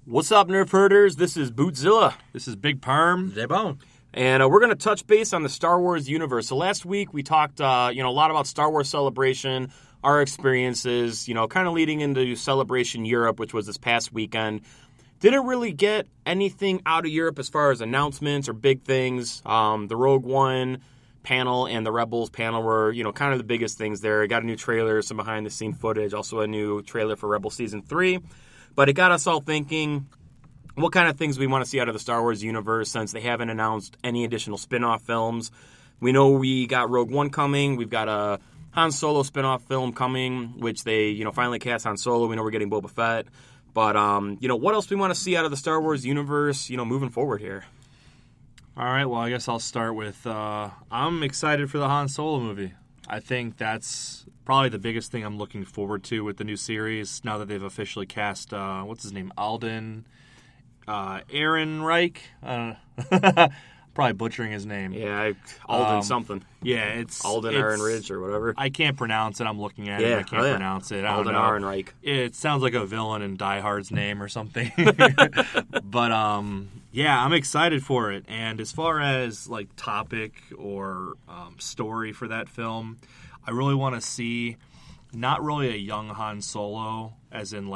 What's up, Nerf Herders? This is Bootzilla. This is Big Perm. J-Bone. And we're going to touch base on the Star Wars universe. So last week we talked a lot about Star Wars Celebration, our experiences, kind of leading into Celebration Europe, which was this past weekend. Didn't really get anything out of Europe as far as announcements or big things. The Rogue One panel and the Rebels panel were, kind of the biggest things there. Got a new trailer, some behind-the-scene footage, also a new trailer for Rebel Season 3. But it got us all thinking, what kind of things we want to see out of the Star Wars universe since they haven't announced any additional spin-off films. We know we got Rogue One coming. We've got a Han Solo spin-off film coming, which they, finally cast Han Solo. We know we're getting Boba Fett. But, what else we want to see out of the Star Wars universe, moving forward here? All right, well, I guess I'll start with I'm excited for the Han Solo movie. I think that's probably the biggest thing I'm looking forward to with the new series now that they've officially cast, what's his name, Alden Ehrenreich. Probably butchering his name. Yeah, Alden something. Yeah, it's Alden Ehrenreich or whatever. I can't pronounce it. I'm looking at it. I can't pronounce it. Alden Ehrenreich. It sounds like a villain in Die Hard's name or something. But yeah, I'm excited for it. And as far as like topic or story for that film, I really want to see not really a young Han Solo, as in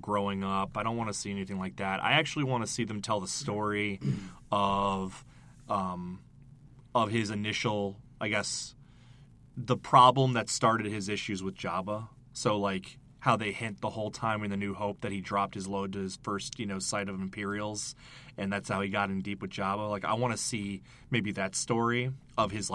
growing up. I don't want to see anything like that. I actually want to see them tell the story of his initial, I guess, the problem that started his issues with Jabba. So, how they hint the whole time in The New Hope that he dropped his load to his first, sight of Imperials, and that's how he got in deep with Jabba. I want to see maybe that story of his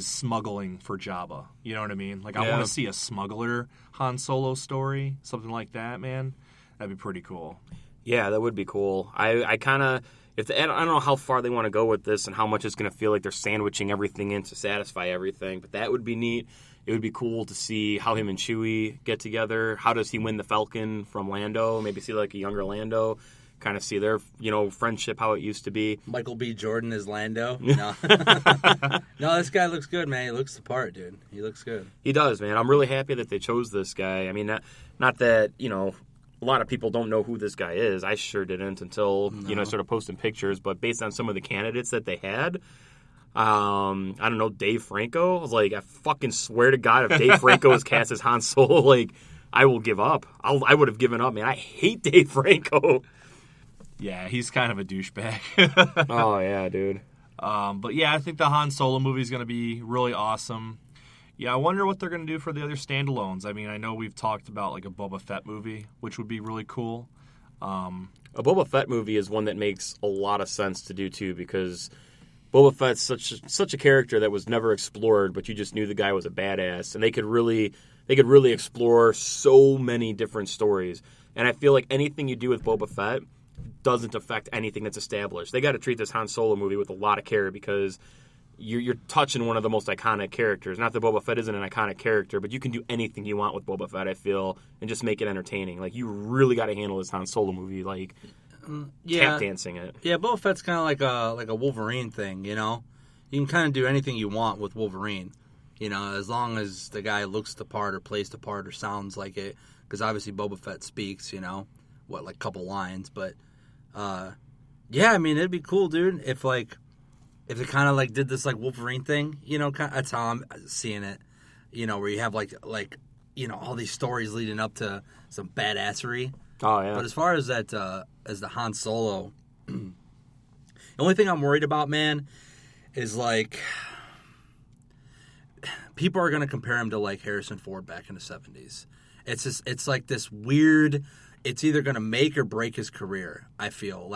smuggling for Jabba. You know what I mean? I want to see a smuggler Han Solo story, something like that, man. That'd be pretty cool. Yeah, that would be cool. I kind of... I don't know how far they want to go with this and how much it's going to feel like they're sandwiching everything in to satisfy everything, but that would be neat. It would be cool to see how him and Chewie get together. How does he win the Falcon from Lando? Maybe see a younger Lando, kind of see their friendship, how it used to be. Michael B. Jordan is Lando. No, no, this guy looks good, man. He looks the part, dude. He looks good. He does, man. I'm really happy that they chose this guy. I mean, not that a lot of people don't know who this guy is. I sure didn't until, sort of posting pictures. But based on some of the candidates that they had, I don't know, Dave Franco. I was I fucking swear to God, if Dave Franco is cast as Han Solo, I will give up. I would have given up, man. I hate Dave Franco. Yeah, he's kind of a douchebag. Oh, yeah, dude. But yeah, I think the Han Solo movie is going to be really awesome. Yeah, I wonder what they're going to do for the other standalones. I mean, I know we've talked about a Boba Fett movie, which would be really cool. A Boba Fett movie is one that makes a lot of sense to do, too, because Boba Fett's such a character that was never explored, but you just knew the guy was a badass, and they could really explore so many different stories. And I feel like anything you do with Boba Fett doesn't affect anything that's established. They got to treat this Han Solo movie with a lot of care because you're touching one of the most iconic characters. Not that Boba Fett isn't an iconic character, but you can do anything you want with Boba Fett, I feel, and just make it entertaining. You really got to handle this Han Solo movie, tap dancing it. Yeah, Boba Fett's kind of like a Wolverine thing, You can kind of do anything you want with Wolverine, as long as the guy looks the part or plays the part or sounds like it. Because obviously Boba Fett speaks, a couple lines. But, yeah, I mean, it'd be cool, dude, if they kind of did this Wolverine thing, that's how I'm seeing it, where you have all these stories leading up to some badassery. Oh yeah. But as far as that, as the Han Solo, the only thing I'm worried about, man, is people are gonna compare him to Harrison Ford back in the 70s. It's just this weird. It's either gonna make or break his career. I feel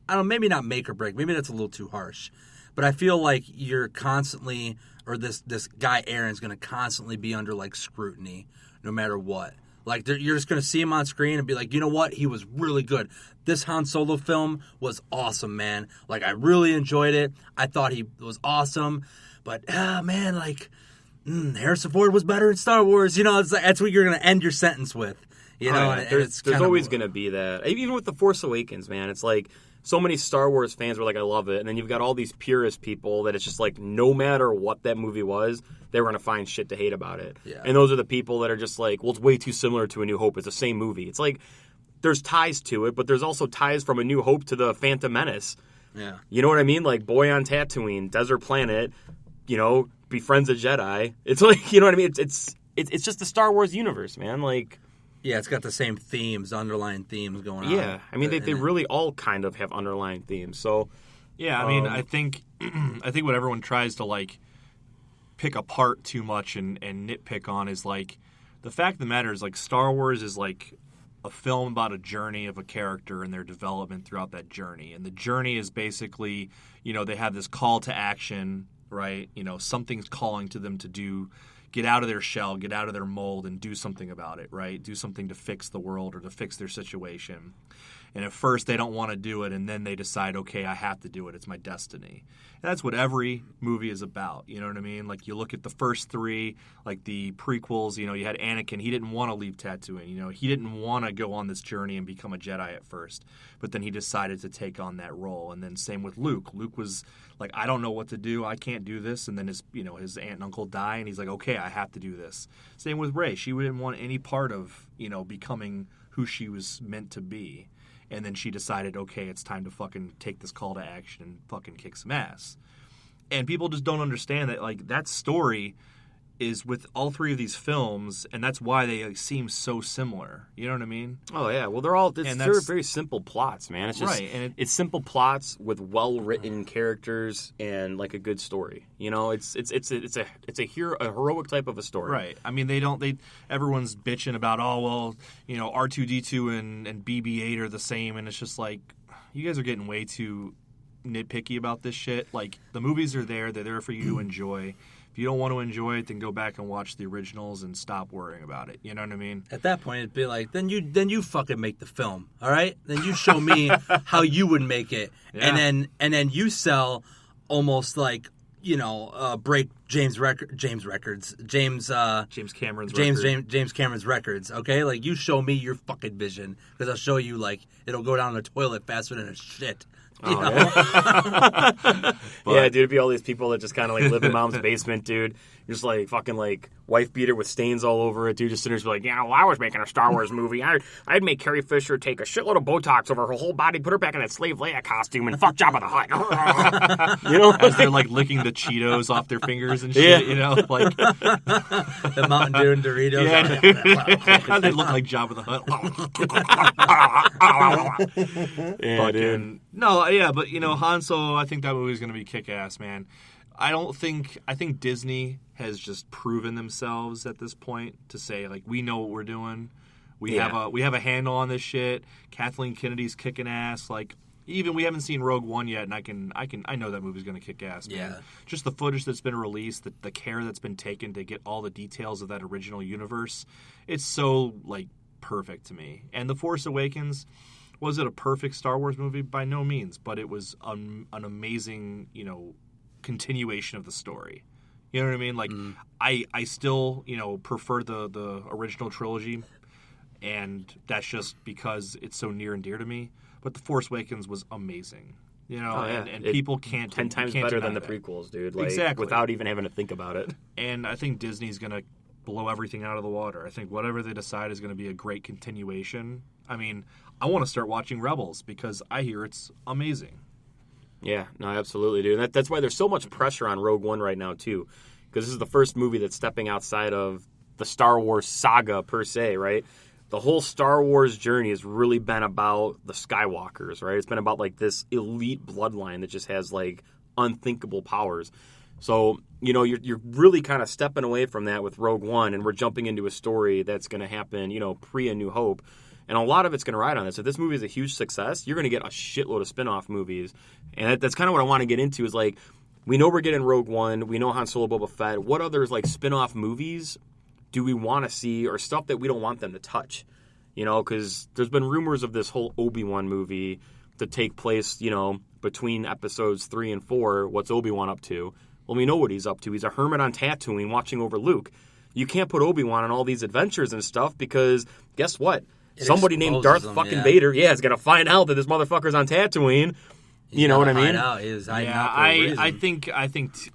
I don't know, maybe not make or break. Maybe that's a little too harsh. But I feel like you're constantly, or this guy Aaron's going to constantly be under scrutiny no matter what. You're just going to see him on screen and be like, you know what? He was really good. This Han Solo film was awesome, man. I really enjoyed it. I thought he was awesome. But, man, Harrison Ford was better in Star Wars. That's what you're going to end your sentence with. There's always going to be that. Even with The Force Awakens, man, it's so many Star Wars fans were I love it. And then you've got all these purist people that it's just no matter what that movie was, they were going to find shit to hate about it. Yeah. And those are the people that are just well, it's way too similar to A New Hope. It's the same movie. It's there's ties to it, but there's also ties from A New Hope to the Phantom Menace. Yeah. You know what I mean? Like, boy on Tatooine, desert planet, befriends a Jedi. It's like, you know what I mean? It's just the Star Wars universe, man. Like, Yeah, it's got the same themes, underlying themes going on. yeah. I mean, they really all kind of have underlying themes. So, Yeah, I mean, I think what everyone tries to like pick apart too much and nitpick on is like the fact of the matter is like Star Wars is like a film about a journey of a character and their development throughout that journey. And the journey is basically, they have this call to action, right? Something's calling to them to get out of their shell, get out of their mold and do something about it, right? Do something to fix the world or to fix their situation. And at first they don't want to do it, and then they decide, okay, I have to do it. It's my destiny. And that's what every movie is about. You know what I mean? Like, you look at the first three, like the prequels, you had Anakin. He didn't want to leave Tatooine. He didn't want to go on this journey and become a Jedi at first. But then he decided to take on that role. And then same with Luke. Luke was like, I don't know what to do. I can't do this. And then his aunt and uncle die, and he's like, okay, I have to do this. Same with Rey. She didn't want any part of, becoming who she was meant to be. And then she decided, okay, it's time to fucking take this call to action and fucking kick some ass. And people just don't understand that, like, that story is with all three of these films, and that's why they seem so similar. You know what I mean? oh yeah, well they're very simple plots, man. It's just Right, and it's simple plots with well written characters and like a good story. It's a heroic type of a story. Right. I mean, everyone's bitching about, R2D2 and BB-8 are the same, and it's just like, you guys are getting way too nitpicky about this shit. Like, the movies are there. They're there for you to enjoy. If you don't want to enjoy it, then go back and watch the originals and stop worrying about it. You know what I mean? At that point, it'd be like, then you fucking make the film, all right? Then you show me how you would make it, Yeah. and then you sell almost like break James Cameron's records. James Cameron's records. Okay, like you show me your fucking vision because I'll show you like it'll go down the toilet faster than a shit. Oh, yeah. Yeah, dude, it'd be all these people that just kind of like live in mom's basement, dude. You're just like fucking like wife beater with stains all over it, dude. Just sitting there like, I was making a Star Wars movie. I'd make Carrie Fisher take a shitload of Botox over her whole body, put her back in that slave Leia costume, and fuck Jabba the Hutt. As they're like licking the Cheetos off their fingers and shit, like the Mountain Dew and Doritos. Yeah, they look like Jabba the Hutt. Yeah, dude. No, yeah, but Han Solo, I think that movie's gonna be kick-ass, man. I think Disney has just proven themselves at this point to say, like, we know what we're doing. We have a handle on this shit. Kathleen Kennedy's kicking ass. Like, even we haven't seen Rogue One yet, and I know that movie's gonna kick ass, man. Yeah. Just the footage that's been released, the care that's been taken to get all the details of that original universe, it's so like perfect to me. And The Force Awakens, was it a perfect Star Wars movie? By no means, but it was an amazing, continuation of the story. You know what I mean? Like, I still, prefer the original trilogy, and that's just because it's so near and dear to me. But The Force Awakens was amazing. And people can't 10 times can't better deny than the that. prequels, dude. Like, Exactly. Without even having to think about it. And I think Disney's going to blow everything out of the water. I think whatever they decide is going to be a great continuation. I mean, I want to start watching Rebels because I hear it's amazing. Yeah, no, absolutely, dude. And that's why there's so much pressure on Rogue One right now, too. Because this is the first movie that's stepping outside of the Star Wars saga, per se, right? The whole Star Wars journey has really been about the Skywalkers, right? It's been about, like, this elite bloodline that just has, like, unthinkable powers. So, you're really kind of stepping away from that with Rogue One, and we're jumping into a story that's going to happen, pre A New Hope. And a lot of it's going to ride on this. If this movie is a huge success, you're going to get a shitload of spin-off movies. And that's kind of what I want to get into is, like, we know we're getting Rogue One. We know Han Solo, Boba Fett. What other, like, spin-off movies do we want to see or stuff that we don't want them to touch? Because there's been rumors of this whole Obi-Wan movie to take place, between episodes 3 and 4. What's Obi-Wan up to? Well, we know what he's up to. He's a hermit on Tatooine watching over Luke. You can't put Obi-Wan on all these adventures and stuff because guess what? Somebody named Darth fucking Vader, is going to find out that this motherfucker's on Tatooine. You know what I mean? I think,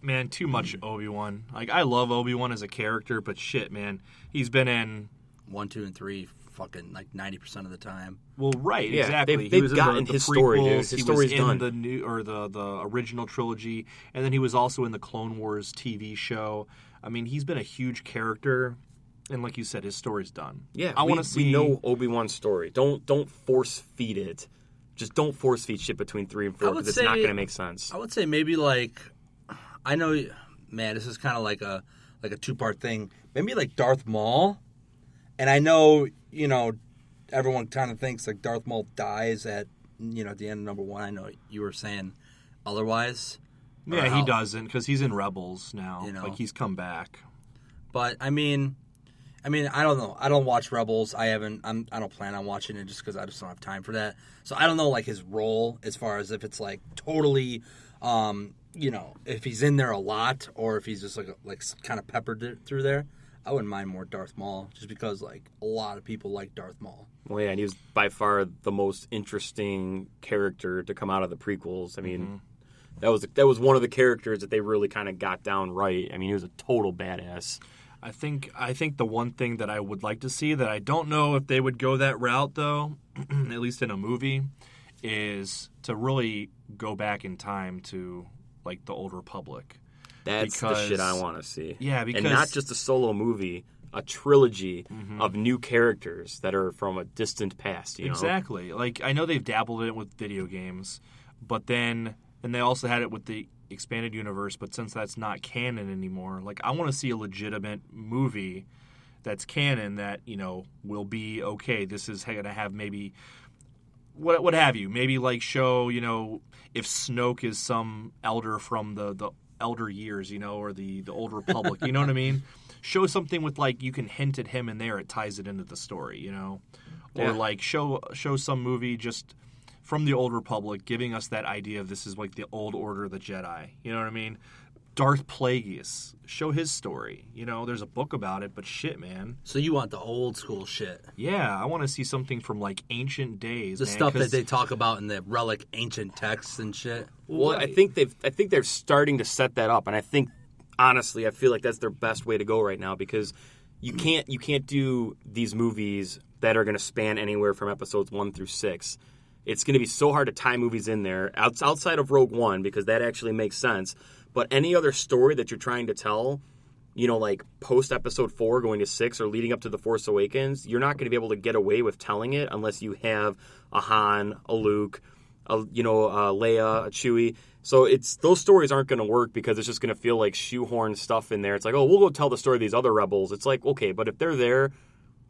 man, too much Obi-Wan. Like, I love Obi-Wan as a character, but shit, man, he's been in 1, 2, and 3, fucking like 90% of the time. Well, right, Yeah, exactly. they've was in gotten the his story, dude. prequels, His he story's was in done. the new or the original trilogy, and then he was also in the Clone Wars TV show. I mean, he's been a huge character, and like you said, his story's done. Yeah, I want to see. We know Obi-Wan's story. Don't force feed it. Just don't force feed shit between 3 and 4 I would because it's not say- going to make sense. I would say maybe like, I know, man, this is kind of like a 2-part thing. Maybe like Darth Maul, and I know everyone kind of thinks like Darth Maul dies at the end of number 1. I know you were saying otherwise. Or Yeah, he how- doesn't because he's in Rebels now. You know. Like he's come back. But I mean, I don't know. I don't watch Rebels. I don't plan on watching it just because I just don't have time for that. So I don't know like his role as far as if it's like totally, if he's in there a lot or if he's just like kind of peppered through there. I wouldn't mind more Darth Maul just because like a lot of people like Darth Maul. Well, yeah, and he was by far the most interesting character to come out of the prequels. I mean, that was one of the characters that they really kind of got down right. I mean, he was a total badass. I think the one thing that I would like to see that I don't know if they would go that route though, at least in a movie, is to really go back in time to like the Old Republic. That's the shit I want to see. Yeah, because and not just a solo movie, a trilogy of new characters that are from a distant past. You know? Exactly. Like I know they've dabbled in it with video games, but then and they also had it with the expanded universe. But since that's not canon anymore, like I want to see a legitimate movie that's canon that will be okay. This is going to have maybe what have you? Maybe like show if Snoke is some elder from the elder years, or the Old Republic. You know what I mean? Show something with like you can hint at him in there. It ties it into the story, or Yeah. like show some movie just from the Old Republic, giving us that idea of this is like the old order of the Jedi. You know what I mean? Darth Plagueis, show his story. There's a book about it, but shit, man. So you want the old school shit, Yeah, I want to see something from like ancient days. the man, stuff 'cause- that they talk about in the relic ancient texts and shit. Well, I think they're starting to set that up, and I think honestly, I feel like that's their best way to go right now because you can't do these movies that are going to span anywhere from episodes 1 through 6. It's going to be so hard to tie movies in there outside of Rogue One because that actually makes sense. But any other story that you're trying to tell, like post episode 4 going to 6 or leading up to The Force Awakens, you're not going to be able to get away with telling it unless you have a Han, a Luke, a Leia, a Chewie. So those stories aren't going to work because it's just going to feel like shoehorn stuff in there. It's like, oh, we'll go tell the story of these other rebels. It's like, okay, but if they're there,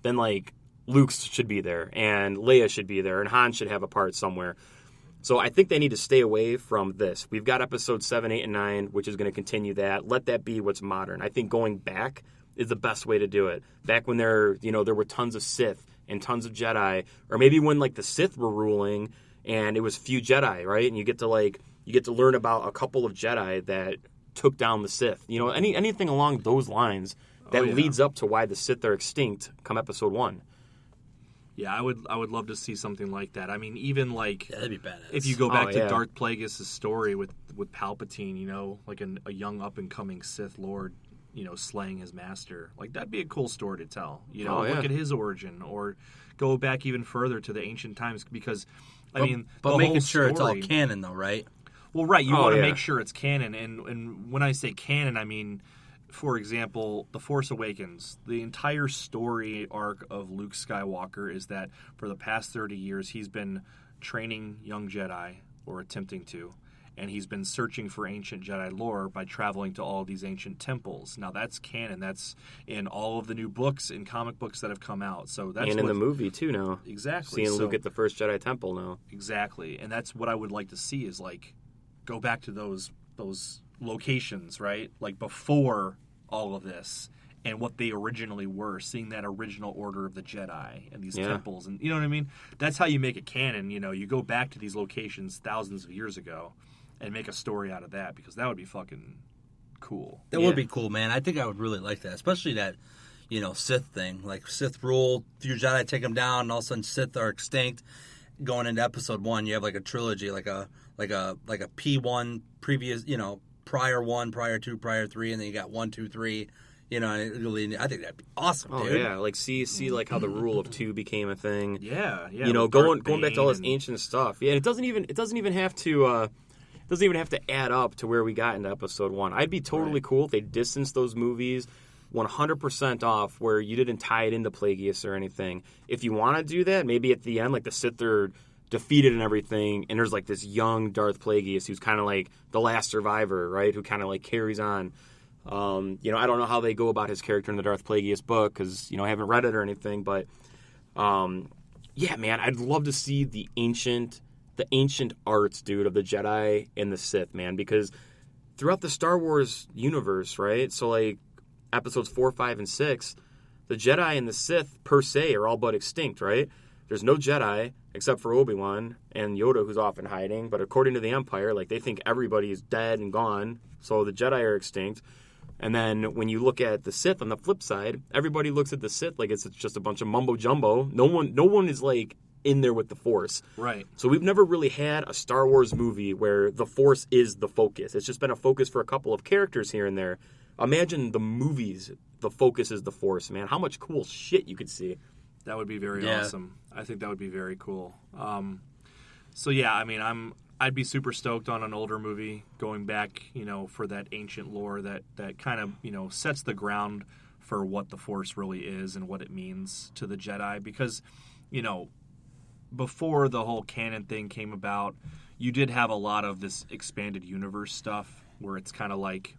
then like Luke should be there and Leia should be there and Han should have a part somewhere. So I think they need to stay away from this. We've got episodes 7, 8, and 9, which is going to continue that. Let that be what's modern. I think going back is the best way to do it. Back when there were tons of Sith and tons of Jedi, or maybe when like the Sith were ruling and it was few Jedi, right? And you get to learn about a couple of Jedi that took down the Sith. Anything along those lines that leads up to why the Sith are extinct come episode 1. Yeah, I would love to see something like that. I mean, even like Yeah, that'd be badass. if you go back Oh, to yeah. Darth Plagueis' story with Palpatine, like a young up and coming Sith Lord, slaying his master, like that'd be a cool story to tell. Oh, yeah. Look at his origin, or go back even further to the ancient times because, but the making whole sure it's all story- canon though, right? Well, right, you Oh, want to yeah. make sure it's canon, and when I say canon, I mean, for example, The Force Awakens. The entire story arc of Luke Skywalker is that for the past 30 years, he's been training young Jedi, or attempting to, and he's been searching for ancient Jedi lore by traveling to all these ancient temples. Now, that's canon. That's in all of the new books and comic books that have come out. So that's And in what, the movie, too, now. exactly. Seeing So- Luke at the first Jedi Temple now. Exactly, and that's what I would like to see is like go back to those locations, right? Like before all of this and what they originally were, seeing that original order of the Jedi and these Yeah. temples, and you know what I mean? That's how you make it canon. You go back to these locations thousands of years ago and make a story out of that because that would be fucking cool. That Yeah. would be cool, man. I think I would really like that, especially that, Sith thing. Like Sith rule, few Jedi take them down, and all of a sudden Sith are extinct. Going into episode 1, you have like a trilogy, like a P1 previous, prior 1, prior 2, prior 3, and then you got 1, 2, 3. You know, I think that'd be awesome, Oh dude. yeah, like see like how the rule of two became a thing. Yeah. You know, with going Darth back to all this Bane and- ancient stuff. Yeah, it doesn't even have to add up to where we got into episode 1. I'd be totally cool if they distanced those movies 100% off, where you didn't tie it into Plagueis or anything. If you want to do that, maybe at the end, like the Sith are defeated and everything, and there's like this young Darth Plagueis who's kind of like the last survivor, right? Who kind of like carries on. You know, I don't know how they go about his character in the Darth Plagueis book because, you know, I haven't read it or anything, but yeah, man, I'd love to see the ancient arts, dude, of the Jedi and the Sith, man, because throughout the Star Wars universe, right? So like episodes 4, 5, and 6, the Jedi and the Sith per se are all but extinct, right? There's no Jedi except for Obi-Wan and Yoda, who's off in hiding, but according to the Empire, like they think everybody is dead and gone, so the Jedi are extinct. And then when you look at the Sith on the flip side, everybody looks at the Sith like it's just a bunch of mumbo jumbo. No one is like in there with the Force. Right. So we've never really had a Star Wars movie where the Force is the focus. It's just been a focus for a couple of characters here and there. Imagine the movies, the focus is the Force, man. How much cool shit you could see. That would be very Yeah. awesome. I think that would be very cool. So yeah, I mean, I'd be super stoked on an older movie going back, you know, for that ancient lore that kind of, you know, sets the ground for what the Force really is and what it means to the Jedi. Because, you know, before the whole canon thing came about, you did have a lot of this expanded universe stuff where it's kind of like,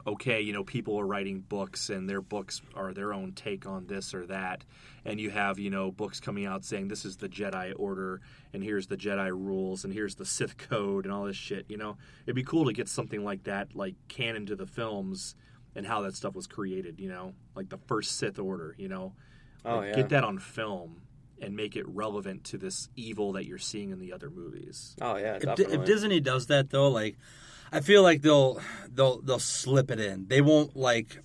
okay, you know, people are writing books and their books are their own take on this or that. And you have, you know, books coming out saying this is the Jedi Order and here's the Jedi rules and here's the Sith Code and all this shit, you know. It'd be cool to get something like that, like canon to the films and how that stuff was created, you know, like the first Sith Order, you know. Oh, Like, yeah. Get that on film and make it relevant to this evil that you're seeing in the other movies. Oh yeah, If Disney does that though, like I feel like they'll slip it in. They won't like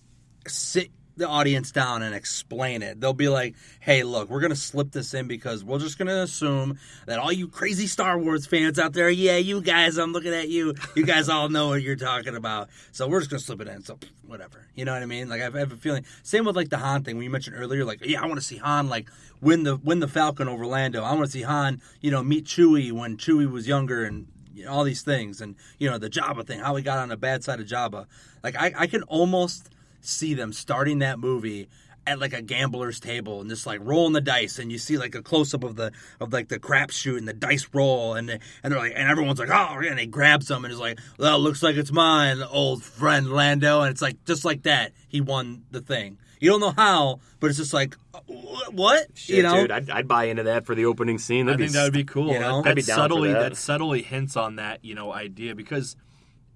sit the audience down and explain it. They'll be like, "Hey, look, we're gonna slip this in because we're just gonna assume that all you crazy Star Wars fans out there, yeah, you guys, I'm looking at you. You guys all know what you're talking about. So we're just gonna slip it in. So whatever, you know what I mean? Like I have a feeling. Same with like the Han thing. When you mentioned earlier, like yeah, I want to see Han like win the Falcon over Lando. I want to see Han, you know, meet Chewie when Chewie was younger and. You know, all these things, and you know the Jabba thing, how he got on the bad side of Jabba. Like I can almost see them starting that movie at like a gambler's table and just like rolling the dice, and you see like a close up of the crapshoot and the dice roll, and they're like, and everyone's like, oh, and he grabs them and is like, well, looks like it's mine, old friend Lando, and it's like just like that, he won the thing. You don't know how, but it's just like, what? Shit, you know, dude, I'd buy into that for the opening scene. I think that would be cool. you know? I'd be down for that. That subtly hints on that, you know, idea because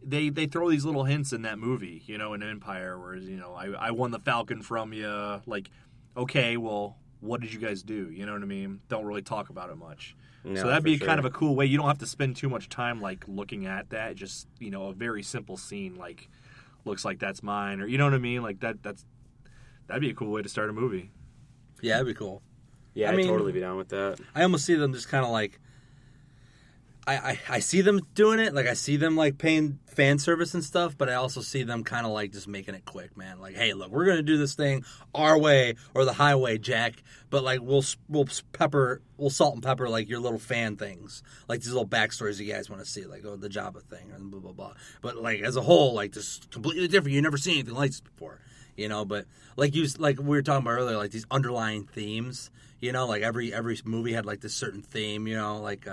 they throw these little hints in that movie, you know, in Empire, where you know, I won the Falcon from you. Like, okay, well, what did you guys do? You know what I mean? Don't really talk about it much. No, So that'd for be sure. kind of a cool way. You don't have to spend too much time like looking at that. Just, you know, a very simple scene like looks like that's mine, or you know what I mean? Like that'd be a cool way to start a movie. yeah, that'd be cool. Yeah, I I'd mean- totally be down with that. I almost see them just kind of like I see them doing it, like I see them like paying fan service and stuff, but I also see them kind of like just making it quick, man. Like, hey, look, we're gonna do this thing our way or the highway, Jack. But like we'll salt and pepper like your little fan things, like these little backstories you guys want to see, like the Jabba thing and blah blah blah. But like as a whole, like this completely different. You never seen anything like this before, you know. But like we were talking about earlier, like these underlying themes, you know, like every movie had like this certain theme, you know, like.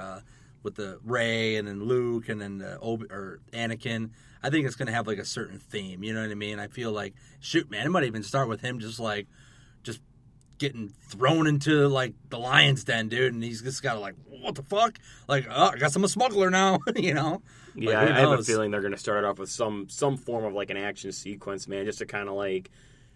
With the Rey and then Luke and then or Anakin, I think it's gonna have like a certain theme. You know what I mean? I feel like shoot, man, it might even start with him just getting thrown into like the lion's den, dude, and he's just got to like, what the fuck? Like, oh, I guess I'm a smuggler now, you know? Yeah, Like, who I have a knows? feeling they're going to start off with some form of like an action sequence, man, just to kind of like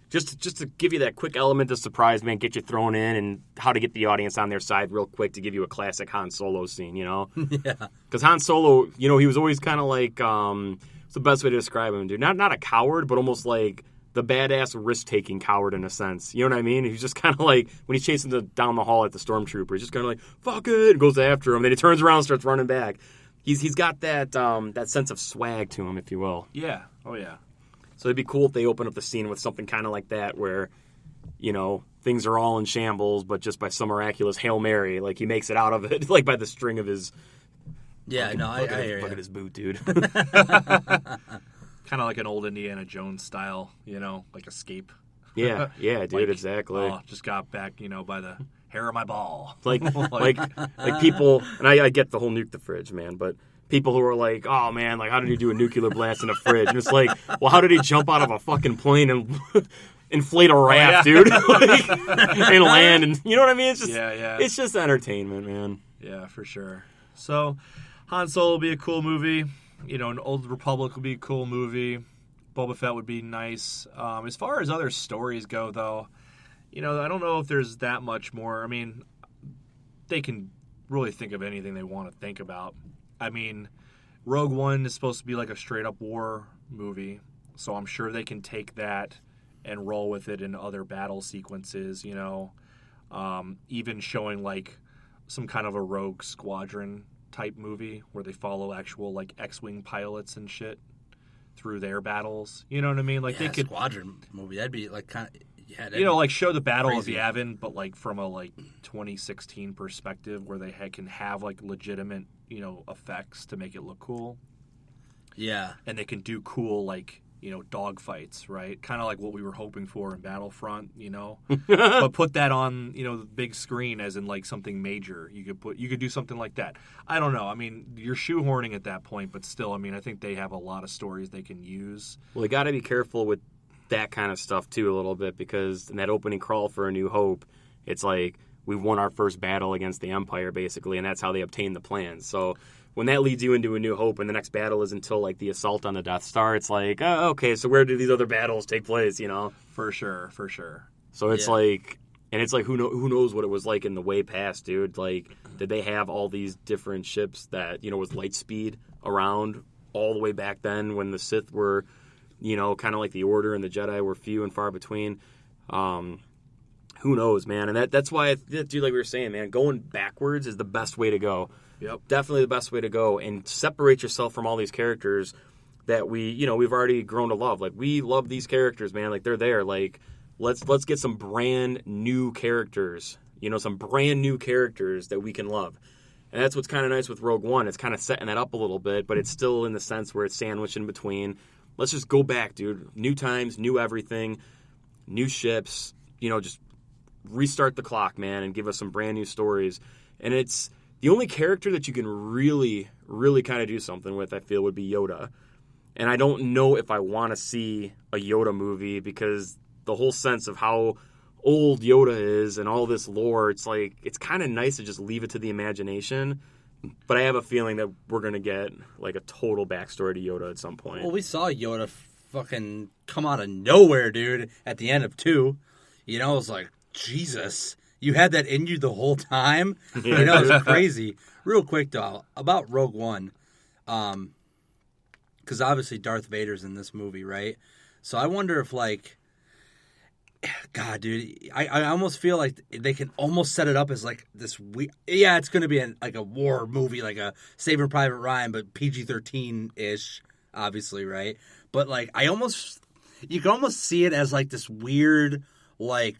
just to give you that quick element of surprise, man, get you thrown in, and how to get the audience on their side real quick to give you a classic Han Solo scene, you know? Yeah, Because Han Solo, you know, he was always kind of like, what's the best way to describe him, dude? Not a coward, but almost like the badass risk-taking coward in a sense. You know what I mean? He's just kind of like, when he's chasing down the hall at the stormtrooper, he's just kind of like, fuck it, and goes after him. Then he turns around and starts running back. He's got that that sense of swag to him, if you will. Yeah. Oh yeah. So it'd be cool if they open up the scene with something kind of like that, where, you know, things are all in shambles, but just by some miraculous Hail Mary, like he makes it out of it, like by the string of his. Yeah, no, I hear Look you. at his boot, dude. Kind of like an old Indiana Jones style, you know, like escape. yeah, dude, Like, exactly. Oh, just got back, you know, by the hair of my ball. Like people, and I get the whole nuke the fridge, man, but people who are like, oh man, like how did he do a nuclear blast in a fridge? And it's like, well, how did he jump out of a fucking plane and inflate a raft, dude, like, and land? And you know what I mean? It's just, it's just entertainment, man. Yeah, for sure. So, Han Solo will be a cool movie. You know, an Old Republic would be a cool movie. Boba Fett would be nice. As far as other stories go, though, you know, I don't know if there's that much more. I mean, they can really think of anything they want to think about. I mean, Rogue One is supposed to be like a straight-up war movie, so I'm sure they can take that and roll with it in other battle sequences, you know, even showing like some kind of a rogue squadron type movie where they follow actual like X-Wing pilots and shit through their battles. You know what I mean? Like they could Squadron movie. That'd be like kind of, yeah. You know, like show the Battle crazy. of Yavin, but like from a like 2016 perspective where they can have like legitimate, you know, effects to make it look cool. Yeah. And they can do cool like, you know, dogfights, right? Kind of like what we were hoping for in Battlefront, you know. But put that on, you know, the big screen as in like something major. You could do something like that. I don't know. I mean, you're shoehorning at that point, but still, I mean, I think they have a lot of stories they can use. Well, they got to be careful with that kind of stuff too a little bit, because in that opening crawl for A New Hope, it's like we've won our first battle against the Empire basically, and that's how they obtained the plans. So when that leads you into A New Hope and the next battle is until like the assault on the Death Star, it's like, oh, okay, so where do these other battles take place, you know? For sure. So it's like, and it's like, who knows what it was like in the way past, dude? Like, did they have all these different ships that, you know, with light speed around all the way back then when the Sith were, you know, kind of like the Order and the Jedi were few and far between? Who knows, man? And that's why, dude, like we were saying, man, going backwards is the best way to go. Yep. Definitely the best way to go, and separate yourself from all these characters that we've already grown to love. Like, we love these characters, man. Like, they're there. Like, let's get some brand new characters, you know, some brand new characters that we can love. And that's what's kind of nice with Rogue One. It's kind of setting that up a little bit, but it's still in the sense where it's sandwiched in between. Let's just go back, dude. New times, new everything, new ships, you know, just restart the clock, man, and give us some brand new stories. And it's the only character that you can really, really kind of do something with, I feel, would be Yoda. And I don't know if I want to see a Yoda movie, because the whole sense of how old Yoda is and all this lore, it's like, it's kind of nice to just leave it to the imagination. But I have a feeling that we're going to get like a total backstory to Yoda at some point. Well, we saw Yoda fucking come out of nowhere, dude, at the end of 2. You know, it was like, Jesus, you had that in you the whole time? You know, it was crazy. Real quick, though, about Rogue One, because obviously Darth Vader's in this movie, right? So I wonder if, like, God, dude, I almost feel like they can almost set it up as, like, this yeah, it's going to be like a war movie, like a Saving Private Ryan, but PG-13-ish, obviously, right? But, like, you can almost see it as, like, this weird, like,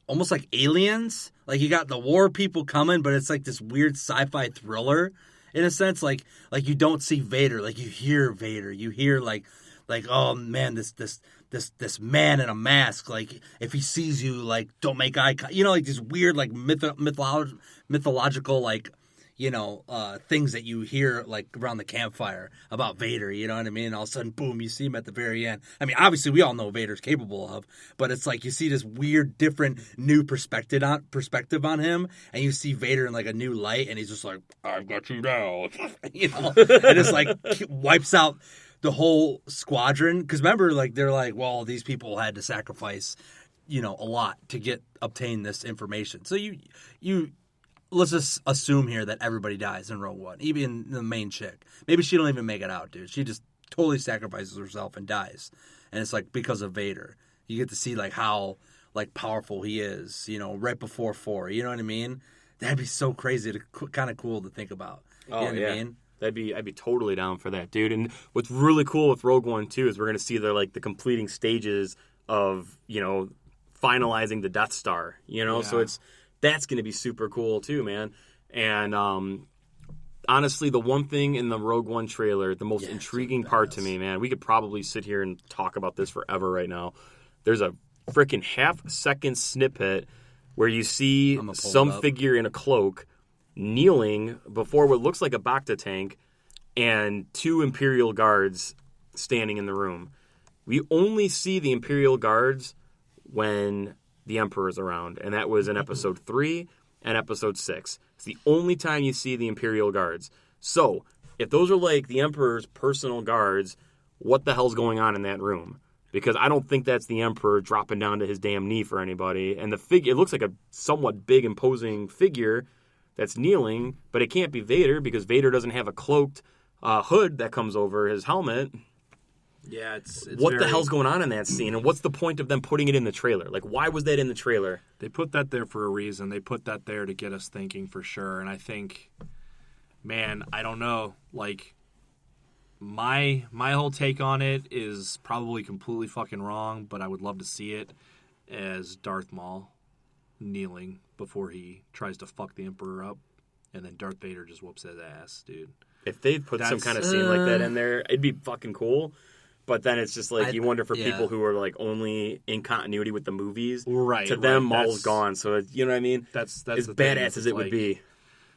almost like Aliens. Like, you got the war people coming, but it's like this weird sci-fi thriller in a sense. Like you don't see Vader, like you hear Vader. You hear like oh man, this man in a mask. Like, if he sees you, like, don't make eye contact. You know, like these weird like mythological like, you know, things that you hear like around the campfire about Vader, you know what I mean? And all of a sudden, boom, you see him at the very end. I mean, obviously we all know Vader's capable of, but it's like you see this weird, different, new perspective on him, and you see Vader in like a new light, and he's just like, I've got you now, you know, and it's like wipes out the whole squadron. Because remember, like, they're like, well, these people had to sacrifice, you know, a lot to obtain this information. So you let's just assume here that everybody dies in Rogue One, even the main chick. Maybe she don't even make it out, dude. She just totally sacrifices herself and dies. And it's like because of Vader. You get to see like how like powerful he is, you know, right before 4. You know what I mean? That'd be so crazy to kind of cool to think about. You know what I mean? I'd be totally down for that, dude. And what's really cool with Rogue One too is we're gonna see the completing stages of finalizing the Death Star. So that's gonna be super cool too, man. And honestly, the one thing in the Rogue One trailer, the most intriguing part to me, man, we could probably sit here and talk about this forever right now. There's a freaking half-second snippet where you see some figure in a cloak kneeling before what looks like a Bacta tank and 2 Imperial guards standing in the room. We only see the Imperial guards when the Emperor's around, and that was in Episode 3 and Episode 6. It's the only time you see the Imperial guards. So, if those are like the Emperor's personal guards, what the hell's going on in that room? Because I don't think that's the Emperor dropping down to his damn knee for anybody. And the figure, it looks like a somewhat big, imposing figure that's kneeling, but it can't be Vader because Vader doesn't have a cloaked hood that comes over his helmet. Yeah, it's what the hell's going on in that scene, and what's the point of them putting it in the trailer? Like, why was that in the trailer? They put that there for a reason. They put that there to get us thinking for sure. And I think, man, I don't know. Like, my whole take on it is probably completely fucking wrong, but I would love to see it as Darth Maul kneeling before he tries to fuck the Emperor up, and then Darth Vader just whoops his ass, dude. If they put some kind of scene like that in there, it'd be fucking cool. But then it's just like you wonder for people who are like only in continuity with the movies. Right. To them, Maul's gone. So you know what I mean? That's as badass as it would be.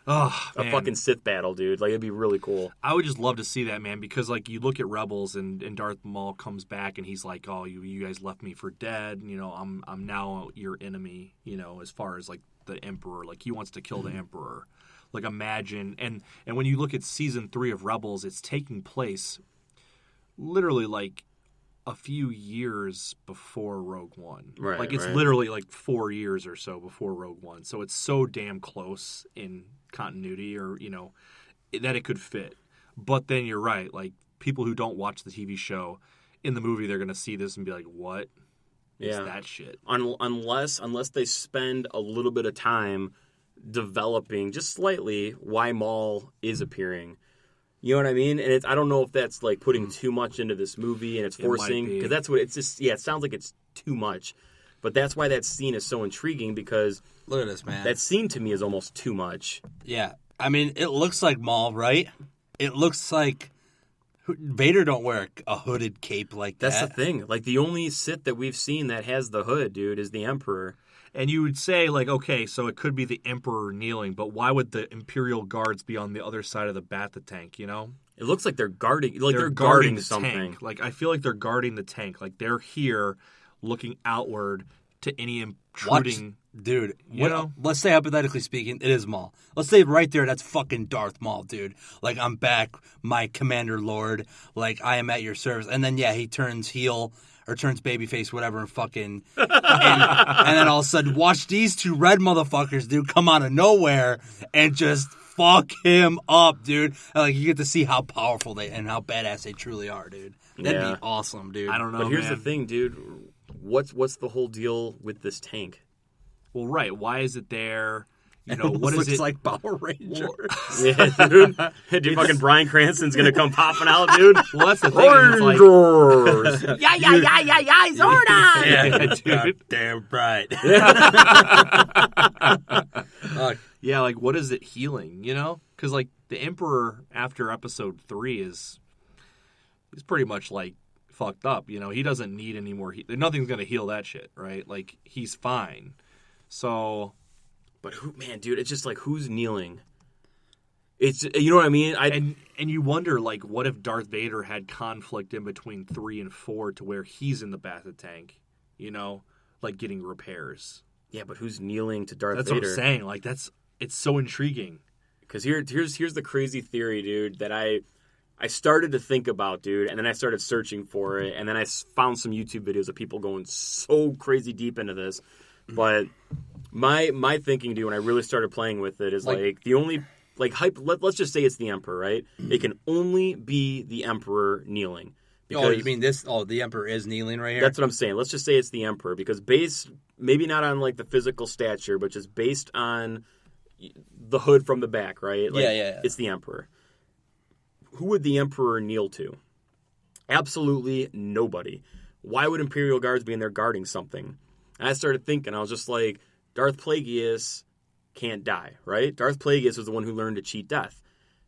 Oh, a fucking Sith battle, dude. Like, it'd be really cool. I would just love to see that, man, because like you look at Rebels and Darth Maul comes back and he's like, "Oh, you guys left me for dead. I'm now your enemy. As far as like the Emperor, like he wants to kill the Emperor. Like imagine and when you look at season 3 of Rebels, it's taking place literally like a few years before Rogue One. Right, like it's right. literally like 4 years or so before Rogue One. So it's so damn close in continuity or, that it could fit. But then you're right. Like people who don't watch the TV show in the movie, they're going to see this and be like, what is that shit? Unless they spend a little bit of time developing just slightly why Maul is appearing. You know what I mean? And I don't know if that's like putting too much into this movie and it's forcing, because that's what it's just. Yeah, it sounds like it's too much, but that's why that scene is so intriguing, because look at this, man. That scene to me is almost too much. Yeah, I mean, it looks like Maul, right? It looks like Vader don't wear a hooded cape like that. That's the thing. Like the only Sith that we've seen that has the hood, dude, is the Emperor. And you would say, like, okay, so it could be the Emperor kneeling, but why would the Imperial guards be on the other side of the Bacta tank, It looks like they're guarding, they're guarding the something. Tank. Like, I feel like they're guarding the tank. Like, they're here looking outward to any intruding... Dude, let's say hypothetically speaking, it is Maul. Let's say right there, that's fucking Darth Maul, dude. Like, I'm back, my Commander Lord. Like, I am at your service. And then, he turns heel... or turns babyface, whatever, and fucking... and then all of a sudden, watch these 2 red motherfuckers, dude, come out of nowhere and just fuck him up, dude. And, like, you get to see how powerful they and how badass they truly are, dude. That'd be awesome, dude. I don't know, but here's man. the thing, dude. What's the whole deal with this tank? Well, right. Why is it there? It what is looks it? like Power Rangers. Yeah, dude. Dude, fucking Bryan Cranston's gonna come popping out, dude. Well, that's the thing. It's like, yeah, Zordon! Yeah, dude. Damn right. Yeah, like, what is it healing, Because, like, the Emperor, after Episode 3, he's pretty much, like, fucked up, He doesn't need any more... Nothing's going to heal that shit, right? Like, he's fine. So... But dude, it's just like, who's kneeling? It's, you know what I mean? And you wonder, like, what if Darth Vader had conflict in between 3 and 4 to where he's in the Bacta tank, like getting repairs. Yeah, but who's kneeling to Darth Vader? That's what I'm saying. Like, it's so intriguing. Because here's the crazy theory, dude, that I started to think about, dude, and then I started searching for it, and then I found some YouTube videos of people going so crazy deep into this. But my thinking, dude, when I really started playing with it, is like the only hype. Let's just say it's the Emperor, right? It can only be the Emperor kneeling. Because, you mean this? Oh, the Emperor is kneeling right here? That's what I'm saying. Let's just say it's the Emperor, because maybe not on like the physical stature, but just based on the hood from the back, right? Like, yeah. It's the Emperor. who would the Emperor kneel to? Absolutely nobody. Why would Imperial Guards be in there guarding something? And I started thinking, I was just like, Darth Plagueis can't die, right? Darth Plagueis was the one who learned to cheat death.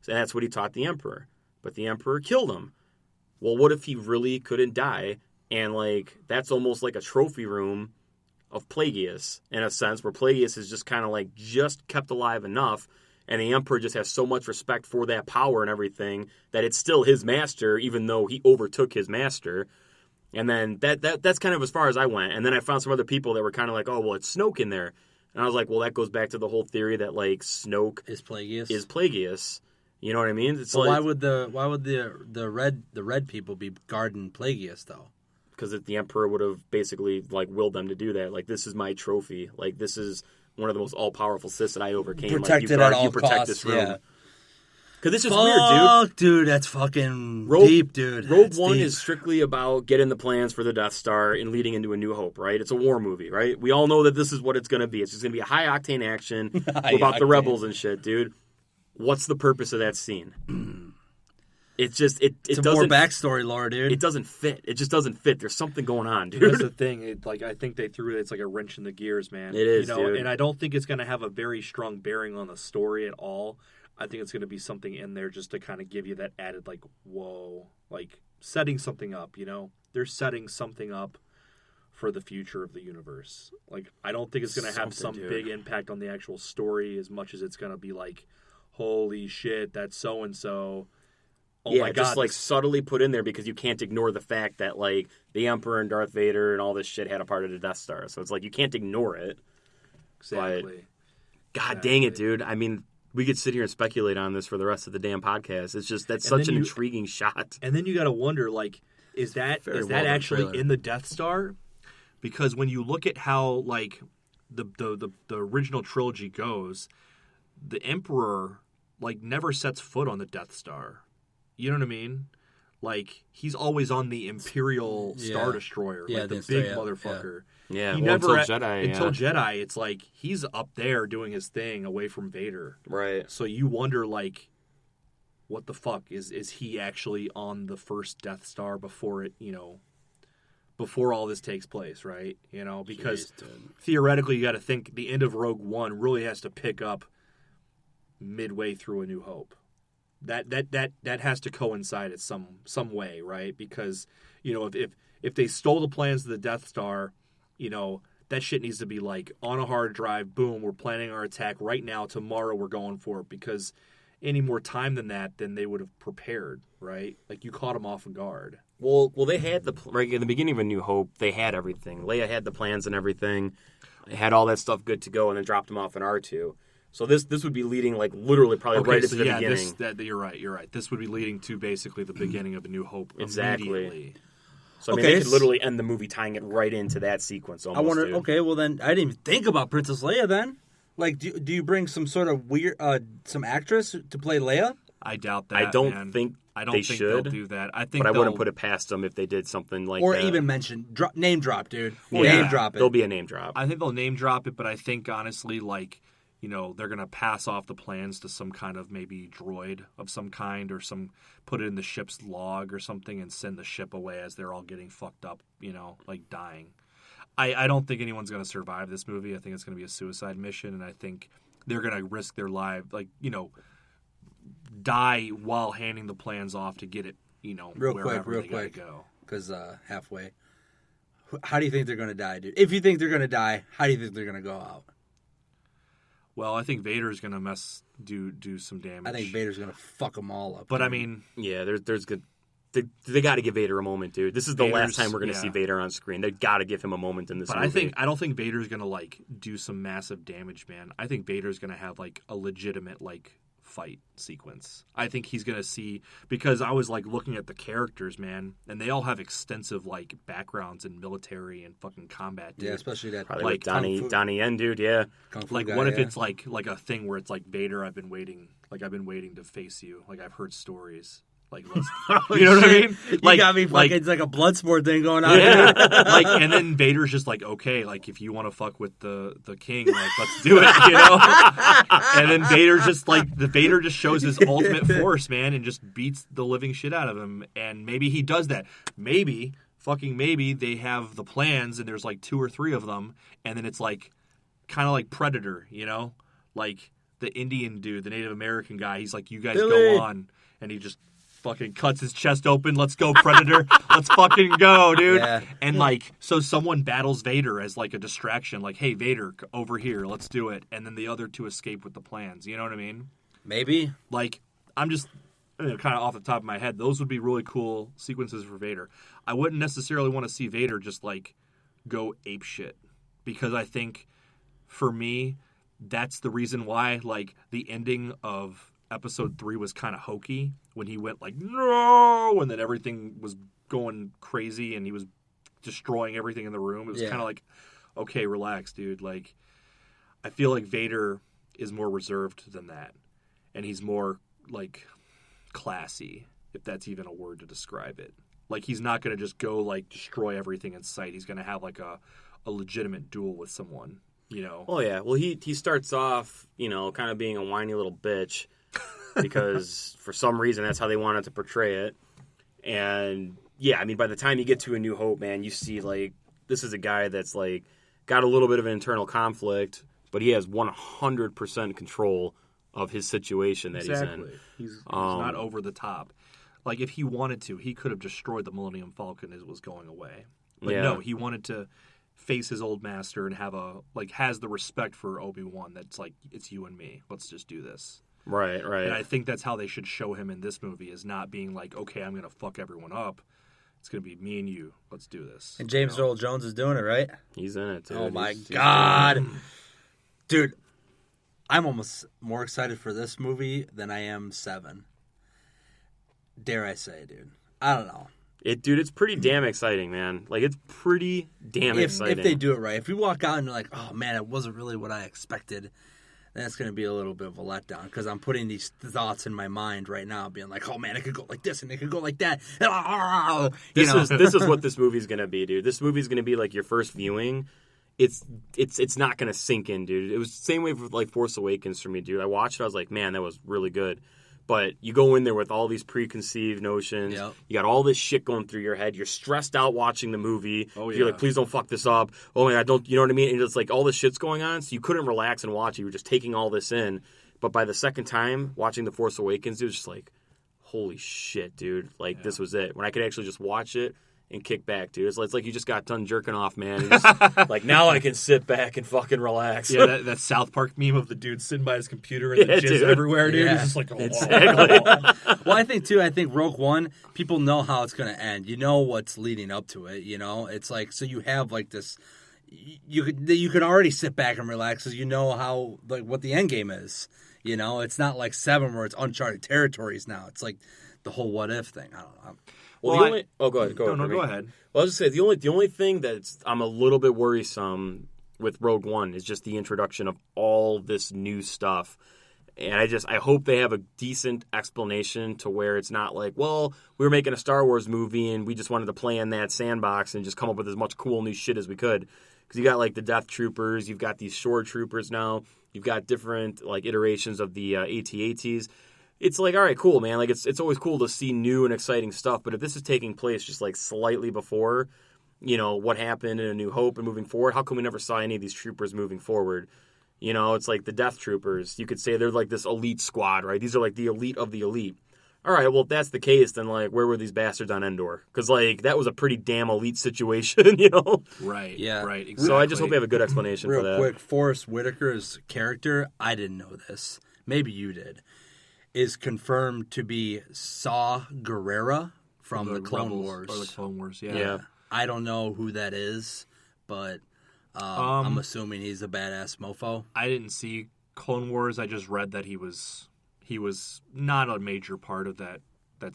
And that's what he taught the Emperor. But the Emperor killed him. Well, what if he really couldn't die? And, like, that's almost like a trophy room of Plagueis, in a sense, where Plagueis is just kind of, like, just kept alive enough, and the Emperor just has so much respect for that power and everything that it's still his master, even though he overtook his master. And then that's kind of as far as I went. And then I found some other people that were kind of like, oh, well, it's Snoke in there. And I was like, well, that goes back to the whole theory that, like, Snoke Is Plagueis? is Plagueis. You know what I mean? It's But like, why would the red people be guarding Plagueis though? because the Emperor would have basically, like, willed them to do that. Like, this is my trophy. Like, this is one of the most all-powerful Siths that I overcame. Protected like, at all you protect costs, this room. yeah. Because this is weird, dude. Dude, that's fucking deep, dude. Rogue That's One deep. is strictly about getting the plans for the Death Star and leading into A New Hope, right? It's a war movie, right? We all know that this is what it's going to be. It's just going to be a high-octane action about the rebels and shit, dude. What's the purpose of that scene? It's just it It's doesn't more backstory lore, dude. It doesn't fit. It just doesn't fit. There's something going on, dude. That's the thing. I think they threw it's like a wrench in the gears, man. It is, dude. And I don't think it's going to have a very strong bearing on the story at all. I think it's going to be something in there just to kind of give you that added, like, whoa, like setting something up. You know, they're setting something up for the future of the universe. Like, I don't think it's going to have some Something, big impact on the actual story as much as it's going to be like, holy shit, that's so and so. Oh yeah, my God, just like subtly put in there because you can't ignore the fact that like the Emperor and Darth Vader and all this shit had a part of the Death Star. So it's like you can't ignore it. exactly. God dang it, dude. I mean, we could sit here and speculate on this for the rest of the damn podcast. It's just that's And such then an you- intriguing shot. And then you got to wonder, like, is that Very well done actually trailer. in the Death Star? Because when you look at how like the original trilogy goes, the Emperor like never sets foot on the Death Star. You know what I mean? Like he's always on the Imperial Star Yeah. Destroyer, Yeah, like the the big Star- yeah, motherfucker. Yeah, He well, never until Jedi. until yeah. Jedi, it's like he's up there doing his thing away from Vader. Right. So you wonder, like, what the fuck is he actually on the first Death Star before it, before all this takes place, right? You know, because Jeez, dude. theoretically, you got to think the end of Rogue One really has to pick up midway through A New Hope. That has to coincide at some way, right? Because if they stole the plans of the Death Star, that shit needs to be like on a hard drive. Boom, we're planning our attack right now. Tomorrow we're going for it, because any more time than that, then they would have prepared, right? Like you caught them off guard. Well, they had right in the beginning of A New Hope. They had everything. Leia had the plans and everything. They had all that stuff good to go, and then dropped them off in R2. So this would be leading like literally probably right into the beginning. You're right. This would be leading to basically the beginning of A New Hope. Exactly. Immediately. So I mean, Okay, they could literally end the movie tying it right into that sequence. Almost, I wonder. dude. Okay, well then I didn't even think about Princess Leia. Then, like, do you bring some sort of weird some actress to play Leia? I doubt that. I don't man. think I don't they think should, they'll do that. I think, But I they'll- wouldn't put it past them if they did something like Or that. even mention name drop, dude. Or Yeah, name drop it. There'll be a name drop. I think they'll name drop it, but I think honestly, like, they're gonna pass off the plans to some kind of maybe droid of some kind, or put it in the ship's log or something, and send the ship away as they're all getting fucked up, like dying. I don't think anyone's gonna survive this movie. I think it's gonna be a suicide mission, and I think they're gonna risk their life, like, die while handing the plans off to get it, Real wherever quick, they gotta go. because halfway. How do you think they're gonna die, dude? If you think they're gonna die, how do you think they're gonna go out? Well, I think Vader's gonna do some damage. I think Vader's gonna fuck them all up. But I dude. mean, Yeah, there's good. They got to give Vader a moment, dude. This is the last Vader's- time we're going to yeah. see Vader on screen. They got to give him a moment in this but movie. I don't think Vader's gonna like do some massive damage, man. I think Vader's gonna have like a legitimate like fight sequence. I think he's gonna see, because I was like looking at the characters, man, and they all have extensive like backgrounds in military and fucking combat. Dude. yeah, especially that Probably like with Donnie Kung Fu- Donnie Yen, dude. Yeah, Kung Fu Like, guy, what if yeah. it's like a thing where it's like, Vader, I've been waiting to face you. Like, I've heard stories. Like, let's, you know what I mean? You got me fucking. It's like a blood sport thing going on. Yeah. Like, and then Vader's just like, okay, like if you want to fuck with the king, like let's do it, you know. And then Vader just shows his ultimate force, man, and just beats the living shit out of him. And maybe he does that. Maybe they have the plans, and there's like 2 or 3 of them, and then it's like kind of like Predator, you know, like the Indian dude, the Native American guy. He's like, you guys go on, and he just fucking cuts his chest open. Let's go, Predator. Let's fucking go, dude. Yeah. And like, so someone battles Vader as like a distraction. Like, hey, Vader, over here. Let's do it. And then the other 2 escape with the plans. You know what I mean? Maybe. Like, I'm just kind of off the top of my head. Those would be really cool sequences for Vader. I wouldn't necessarily want to see Vader just like go ape shit, because I think for me, that's the reason why like the ending of Episode 3 was kind of hokey, when he went like, no, and then everything was going crazy and he was destroying everything in the room. It was kind of like, okay, relax, dude. Like, I feel like Vader is more reserved than that. And he's more, like, classy, if that's even a word to describe it. Like, he's not going to just go, like, destroy everything in sight. He's going to have, like, a legitimate duel with someone, you know? Oh, yeah. Well, he starts off, you know, kind of being a whiny little bitch. Because for some reason that's how they wanted to portray it. And yeah, I mean, by the time you get to A New Hope, man, you see like this is a guy that's like got a little bit of an internal conflict, but he has 100% control of his situation that he's in. He's not over the top. Like if he wanted to, he could have destroyed the Millennium Falcon as it was going away. But no, he wanted to face his old master and has the respect for Obi-Wan that's like, it's you and me. Let's just do this. Right. And I think that's how they should show him in this movie, is not being like, okay, I'm going to fuck everyone up. It's going to be me and you. Let's do this. And James Earl Jones is doing it, right? He's in it, too. Oh, my God. Dude, I'm almost more excited for this movie than I am 7. Dare I say, dude. I don't know. It's pretty damn exciting, man. Like, it's pretty damn exciting. If they do it right. If you walk out and you're like, oh, man, it wasn't really what I expected, then it's going to be a little bit of a letdown, because I'm putting these thoughts in my mind right now, being like, oh, man, it could go like this and it could go like that. This is what this movie's going to be, dude. This movie's going to be like your first viewing. It's not going to sink in, dude. It was the same way with like Force Awakens for me, dude. I watched it, I was like, man, that was really good. But you go in there with all these preconceived notions. Yep. You got all this shit going through your head. You're stressed out watching the movie. Oh, yeah. You're like, please don't fuck this up. Oh, my God, don't. You know what I mean? And it's like all this shit's going on, so you couldn't relax and watch it. You were just taking all this in. But by the second time watching The Force Awakens, it was just like, holy shit, dude. Like, this was it. When I could actually just watch it and kick back, dude. It's like you just got done jerking off, man. And just, like, now I can sit back and fucking relax. Yeah, that South Park meme of the dude sitting by his computer and the jizz everywhere, dude. Yeah. He's just like, oh, exactly. Well, I think Rogue One, people know how it's going to end. You know what's leading up to it, you know? It's like, so you have like this, you can already sit back and relax because you know how, like, what the end game is. You know, it's not like 7 where it's uncharted territories now. It's like the whole what if thing. I don't know. Well, go ahead. Go ahead. Well, I was just say the only thing that's I'm a little bit worrisome with Rogue One is just the introduction of all this new stuff, and I hope they have a decent explanation to where it's not like, well, we were making a Star Wars movie and we just wanted to play in that sandbox and just come up with as much cool new shit as we could. Because you got like the Death Troopers, you've got these Shore Troopers now, you've got different like iterations of the AT-ATs. It's like, all right, cool, man. Like, it's always cool to see new and exciting stuff. But if this is taking place just like slightly before, you know, what happened in A New Hope and moving forward, how come we never saw any of these troopers moving forward? You know, it's like the Death Troopers. You could say they're like this elite squad, right? These are like the elite of the elite. All right, well, if that's the case, then like, where were these bastards on Endor? Because like that was a pretty damn elite situation, you know? Right. Yeah. Right. Exactly. So I just hope they have a good explanation for that. Real quick, Forrest Whitaker's character, I didn't know this. Maybe you did. Is confirmed to be Saw Gerrera from the Clone Wars. Or the Clone Wars, Yeah. I don't know who that is, but I'm assuming he's a badass mofo. I didn't see Clone Wars. I just read that he was not a major part of that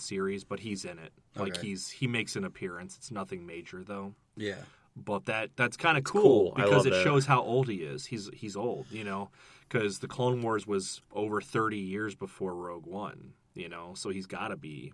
series, but he's in it. Like he makes an appearance. It's nothing major though. Yeah. But that's kind of cool because it that. shows how old he is. He's old, you know, because the Clone Wars was over 30 years before Rogue One, you know, so he's got to be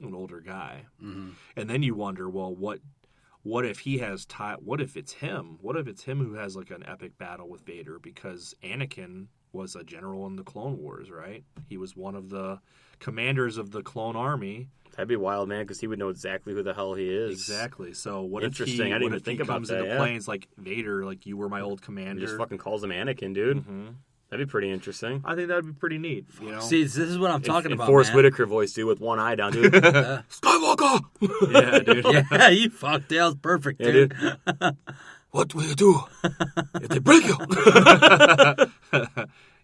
an older guy. Mm-hmm. And then you wonder, well, what if he has what if it's him? What if it's him who has like an epic battle with Vader? Because Anakin was a general in the Clone Wars, right? He was one of the commanders of the clone army. That'd be wild, man, because he would know exactly who the hell he is. Exactly. So what if Interesting. he, I didn't what even if think he about comes that, into yeah. play and it's like, Vader, like, you were my old commander. He just fucking calls him Anakin, dude. Mm-hmm. That'd be pretty interesting. I think that would be pretty neat, you know? See, this is what I'm talking in about, Forrest man. Whitaker voice, dude, with one eye down, dude. Skywalker! Yeah, dude. Yeah, you fucked. That was perfect, Yeah, dude. What will you do if they break you?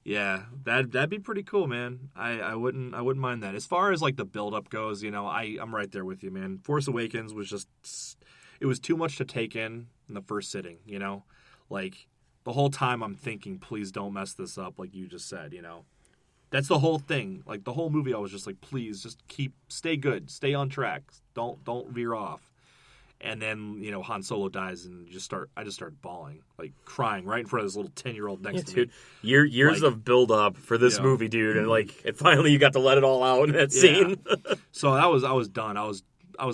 Yeah, that'd be pretty cool, man. I wouldn't mind that. As far as like the build up goes, you know, I'm right there with you, man. Force Awakens was just, it was too much to take in the first sitting, you know? Like the whole time I'm thinking, please don't mess this up, like you just said, you know. That's the whole thing. Like the whole movie I was just like, please just stay good, stay on track. Don't veer off. And then, you know, Han Solo dies and I just started bawling, like crying right in front of this little 10-year-old next to me. Dude, years Like, of build up for this yeah. movie, dude, and like, and finally you got to let it all out in that scene. So I was done. I was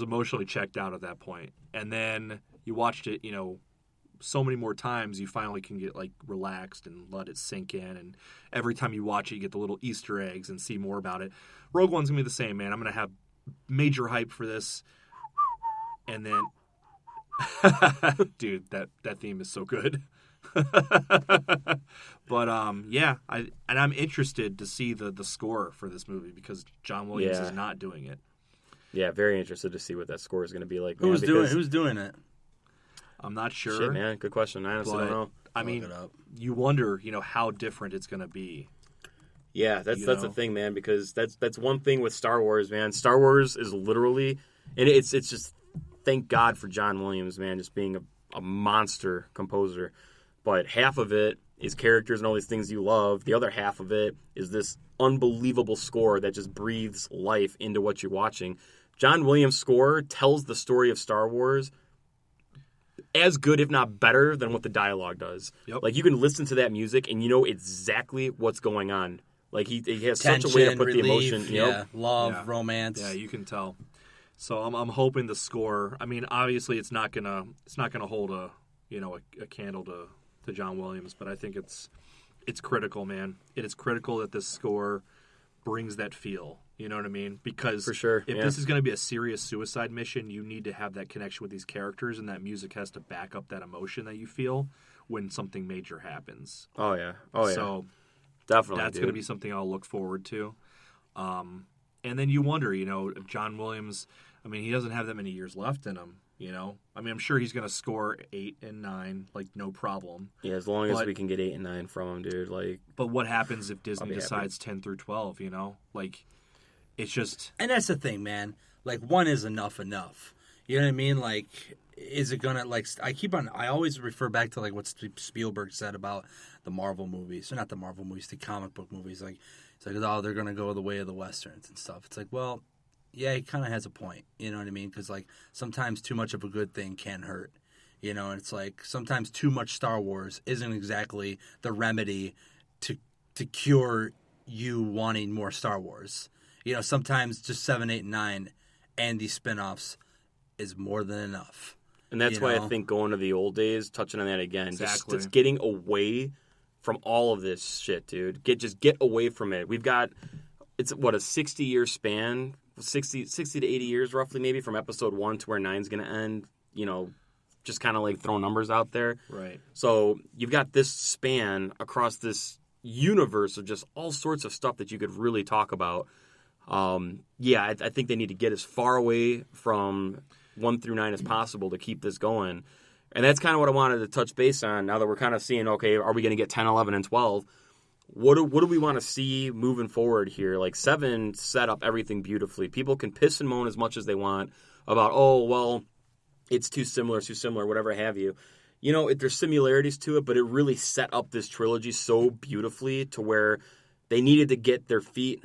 emotionally checked out at that point. And then you watched it, you know, so many more times, you finally can get like relaxed and let it sink in. And every time you watch it, you get the little Easter eggs and see more about it. Rogue One's gonna be the same, man. I'm gonna have major hype for this. And then, dude, that theme is so good. But yeah, I'm interested to see the score for this movie because John Williams Yeah. is not doing it. Yeah, very interested to see what that score is going to be like. Who's man, because- doing it? I'm not sure. Shit, man, good question. I honestly But, don't know. I mean, Look it up. you wonder, you know, how different it's going to be. Yeah, that's You the know? thing, man. Because that's one thing with Star Wars, man. Star Wars is literally, and it's just thank God for John Williams, man, just being a monster composer. But half of it is characters and all these things you love. The other half of it is this unbelievable score that just breathes life into what you're watching. John Williams' score tells the story of Star Wars as good, if not better, than what the dialogue does. Yep. Like, you can listen to that music and you know exactly what's going on. Like, he has Tension, such a way to put relief, the emotion. yeah, love, Yeah. romance. Yeah, you can tell. So I'm hoping the score. I mean, obviously, it's not gonna hold a candle to John Williams, but I think it's critical, man. It is critical that this score brings that feel. You know what I mean? Because For sure, if yeah. this is going to be a serious suicide mission, you need to have that connection with these characters, and that music has to back up that emotion that you feel when something major happens. Oh, yeah. Oh, yeah. So Definitely, that's dude. going to be something I'll look forward to. And then you wonder, you know, if John Williams, I mean, he doesn't have that many years left in him, you know? I mean, I'm sure he's going to score 8 and 9, like, no problem. Yeah, as long as But- we can get 8 and 9 from him, dude. Like, But what happens if Disney be happy. decides 10 through 12, you know? Like, it's just, And that's the thing, man. Like, one is enough. You know what I mean? Like, is it gonna, like, I always refer back to, like, what Spielberg said about the Marvel movies. Or not the Marvel movies, the comic book movies. Like, it's like, oh, they're gonna go the way of the Westerns and stuff. It's like, well, yeah, he kind of has a point. You know what I mean? Because, like, sometimes too much of a good thing can hurt. You know, and it's like, sometimes too much Star Wars isn't exactly the remedy to cure you wanting more Star Wars. You know, sometimes just 7, 8, and 9 and these spinoffs is more than enough. and that's You why know? I think going to the old days, touching on that again, Exactly. just getting away from all of this shit, dude. Get away from it. We've got, it's what, a 60-year span, 60 to 80 years roughly, maybe, from episode 1 to where 9's going to end. You know, just kind of like throwing numbers out there. right. So you've got this span across this universe of just all sorts of stuff that you could really talk about. Yeah, I think they need to get as far away from 1 through 9 as possible to keep this going. And that's kind of what I wanted to touch base on now that we're kind of seeing, okay, are we going to get 10, 11, and 12? What do we want to see moving forward here? Like, 7 set up everything beautifully. People can piss and moan as much as they want about, oh, well, it's too similar, whatever have you. You know, there's similarities to it, but it really set up this trilogy so beautifully to where they needed to get their feet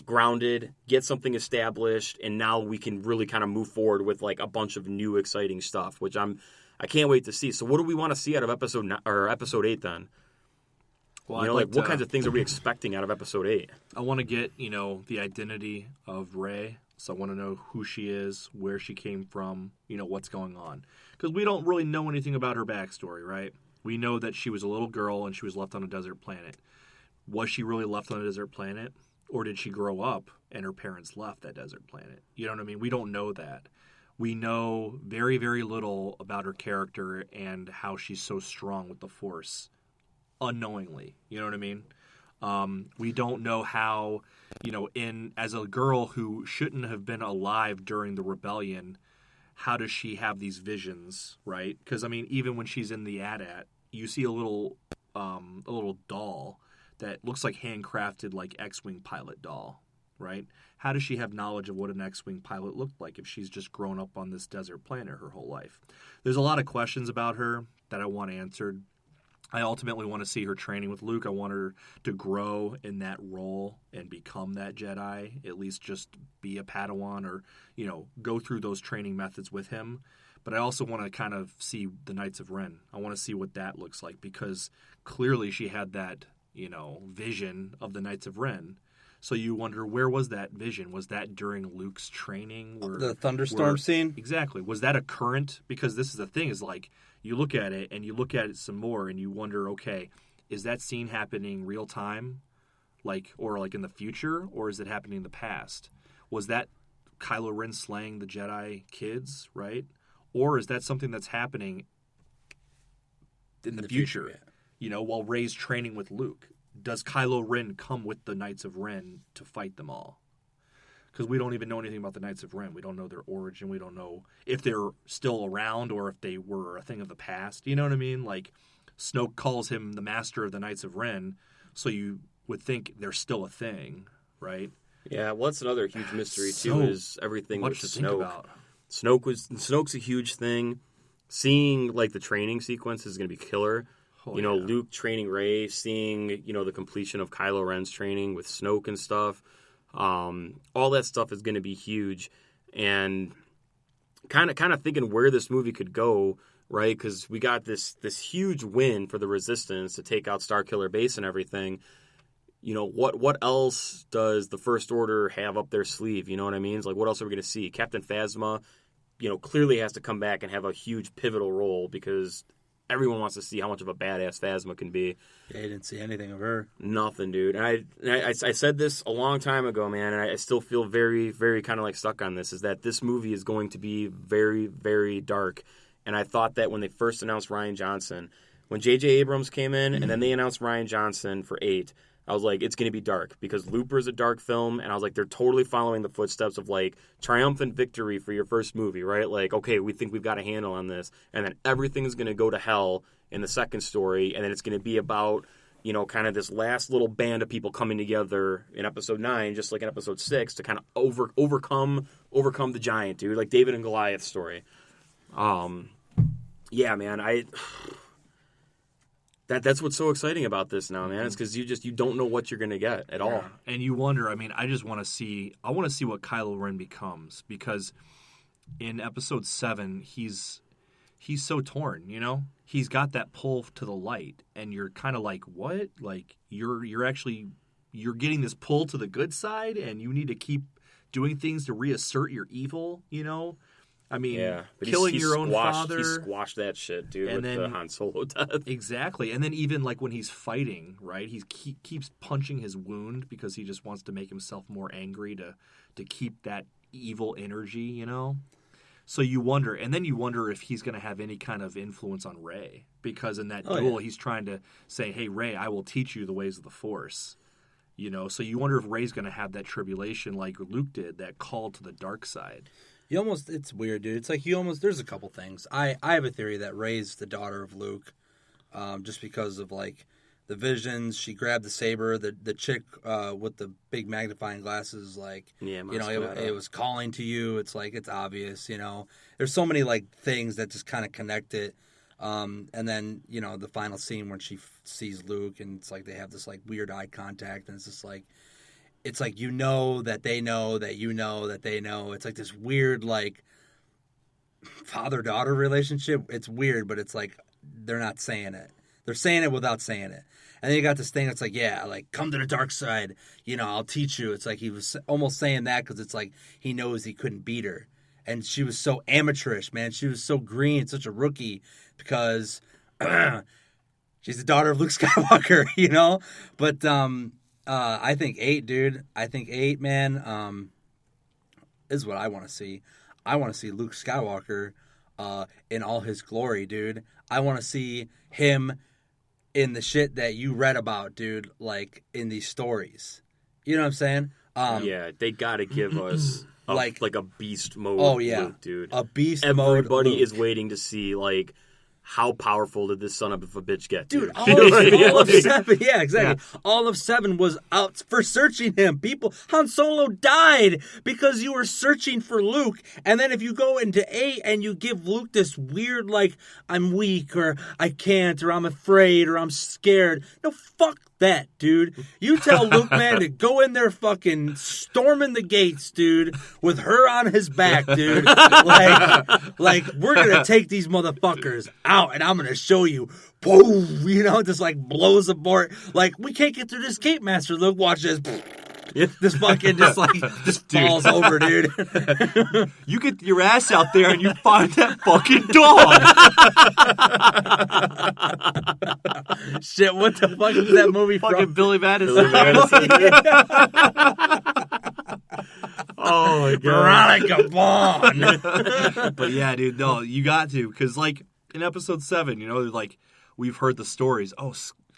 grounded, get something established, and now we can really kind of move forward with like a bunch of new exciting stuff, which I can't wait to see. So what do we want to see out of episode 8 then? Well, You know, I'd like what kinds of things are we expecting out of episode 8? I want to get, you know, the identity of Rey. So I want to know who she is, where she came from, what's going on. Because we don't really know anything about her backstory, right? We know that she was a little girl and she was left on a desert planet. Was she really left on a desert planet? Or did she grow up and her parents left that desert planet? You know what I mean? We don't know that. We know very, very little about her character and how she's so strong with the Force unknowingly. You know what I mean? We don't know how, as a girl who shouldn't have been alive during the rebellion, how does she have these visions, right? Because, even when she's in the AT-AT, you see a little doll that looks like handcrafted, like X-Wing pilot doll, right? How does she have knowledge of what an X-Wing pilot looked like if she's just grown up on this desert planet her whole life? There's a lot of questions about her that I want answered. I ultimately want to see her training with Luke. I want her to grow in that role and become that Jedi, at least just be a Padawan or, go through those training methods with him. But I also want to kind of see the Knights of Ren. I want to see what that looks like because clearly she had that, vision of the Knights of Ren. So you wonder, where was that vision? Was that during Luke's training? The thunderstorm scene? Exactly. Was that a current? Because this is the thing, is like, you look at it and you look at it some more and you wonder, okay, is that scene happening real time? Or in the future? Or is it happening in the past? Was that Kylo Ren slaying the Jedi kids, right? Or is that something that's happening in the future? While Rey's training with Luke. Does Kylo Ren come with the Knights of Ren to fight them all? Because we don't even know anything about the Knights of Ren. We don't know their origin. We don't know if they're still around or if they were a thing of the past. You know what I mean? Like, Snoke calls him the master of the Knights of Ren, so you would think they're still a thing, right? Yeah, well, that's another huge mystery, too, is everything with much to Snoke. think about. Snoke's a huge thing. Seeing, the training sequence is going to be killer. Oh, Luke training Rey, seeing, the completion of Kylo Ren's training with Snoke and stuff. All that stuff is going to be huge. And kind of thinking where this movie could go, right? Because we got this huge win for the Resistance to take out Starkiller Base and everything. What else does the First Order have up their sleeve? You know what I mean? It's like, what else are we going to see? Captain Phasma, clearly has to come back and have a huge pivotal role because everyone wants to see how much of a badass Phasma can be. Yeah, I didn't see anything of her. Nothing, dude. And I said this a long time ago, man, and I still feel very, very kind of stuck on this, is that this movie is going to be very, very dark. And I thought that when they first announced Rian Johnson, when J.J. Abrams came in and then they announced Rian Johnson for 8, I was like, it's going to be dark because Looper is a dark film, and I was like, they're totally following the footsteps of triumphant victory for your first movie, right? Okay, we think we've got a handle on this, and then everything's going to go to hell in the second story, and then it's going to be about kind of this last little band of people coming together in Episode 9, just like in Episode 6, to kind of overcome the giant, dude, like David and Goliath story. Yeah, man, That's what's so exciting about this now, man. It's because you don't know what you're going to get at all. And you wonder, I just want to see what Kylo Ren becomes, because in Episode 7, he's so torn, He's got that pull to the light, and you're kind of like, what? Like, you're getting this pull to the good side, and you need to keep doing things to reassert your evil, Yeah, but killing your own father. He squashed that shit, dude, and with the Han Solo death. Exactly. And then even when he's fighting, right, he keeps punching his wound because he just wants to make himself more angry to keep that evil energy, So you wonder, and then you wonder if he's going to have any kind of influence on Rey, because in that duel he's trying to say, hey, Rey, I will teach you the ways of the Force. So you wonder if Rey's going to have that tribulation like Luke did, that call to the dark side. It's weird, dude. It's like there's a couple things. I have a theory that Rey's the daughter of Luke, just because of the visions. She grabbed the saber. The chick with the big magnifying glasses, it was calling to you. It's it's obvious, There's so many things that just kind of connect it. And then the final scene when she sees Luke, and it's they have this weird eye contact, and it's just it's that they know that that they know. It's this weird father-daughter relationship. It's weird, but it's they're not saying it. They're saying it without saying it. And then you got this thing that's like, yeah, like, come to the dark side. I'll teach you. It's like he was almost saying that because it's like he knows he couldn't beat her. And she was so amateurish, man. She was so green, such a rookie because she's the daughter of Luke Skywalker, But I think 8, dude. I think 8, man, is what I want to see. I want to see Luke Skywalker in all his glory, dude. I want to see him in the shit that you read about, dude, like in these stories. You know what I'm saying? Yeah, they got to give us like a beast mode. Oh yeah, Luke, dude. A beast mode. Everybody is waiting to see like how powerful did this son of a bitch get, dude? All of 7, yeah, exactly. Yeah. All of 7 was out for searching him. Han Solo died because you were searching for Luke. And then if you go into 8 and you give Luke this weird like I'm weak or I can't or I'm afraid or I'm scared. No, fuck that, dude. You tell Luke, man, to go in there fucking storming the gates, dude, with her on his back, dude. Like we're gonna take these motherfuckers out and I'm gonna show you, boom, just like blows apart. Like, we can't get through this gate, Master Luke. Watch this. This fucking just falls over, dude. You get your ass out there and you find that fucking dog. Shit, what the fuck is that movie fucking from? Billy Madison. Oh my god, Veronica Vaughn. But yeah, dude, no, you got to, because like in episode 7, like we've heard the stories. Oh,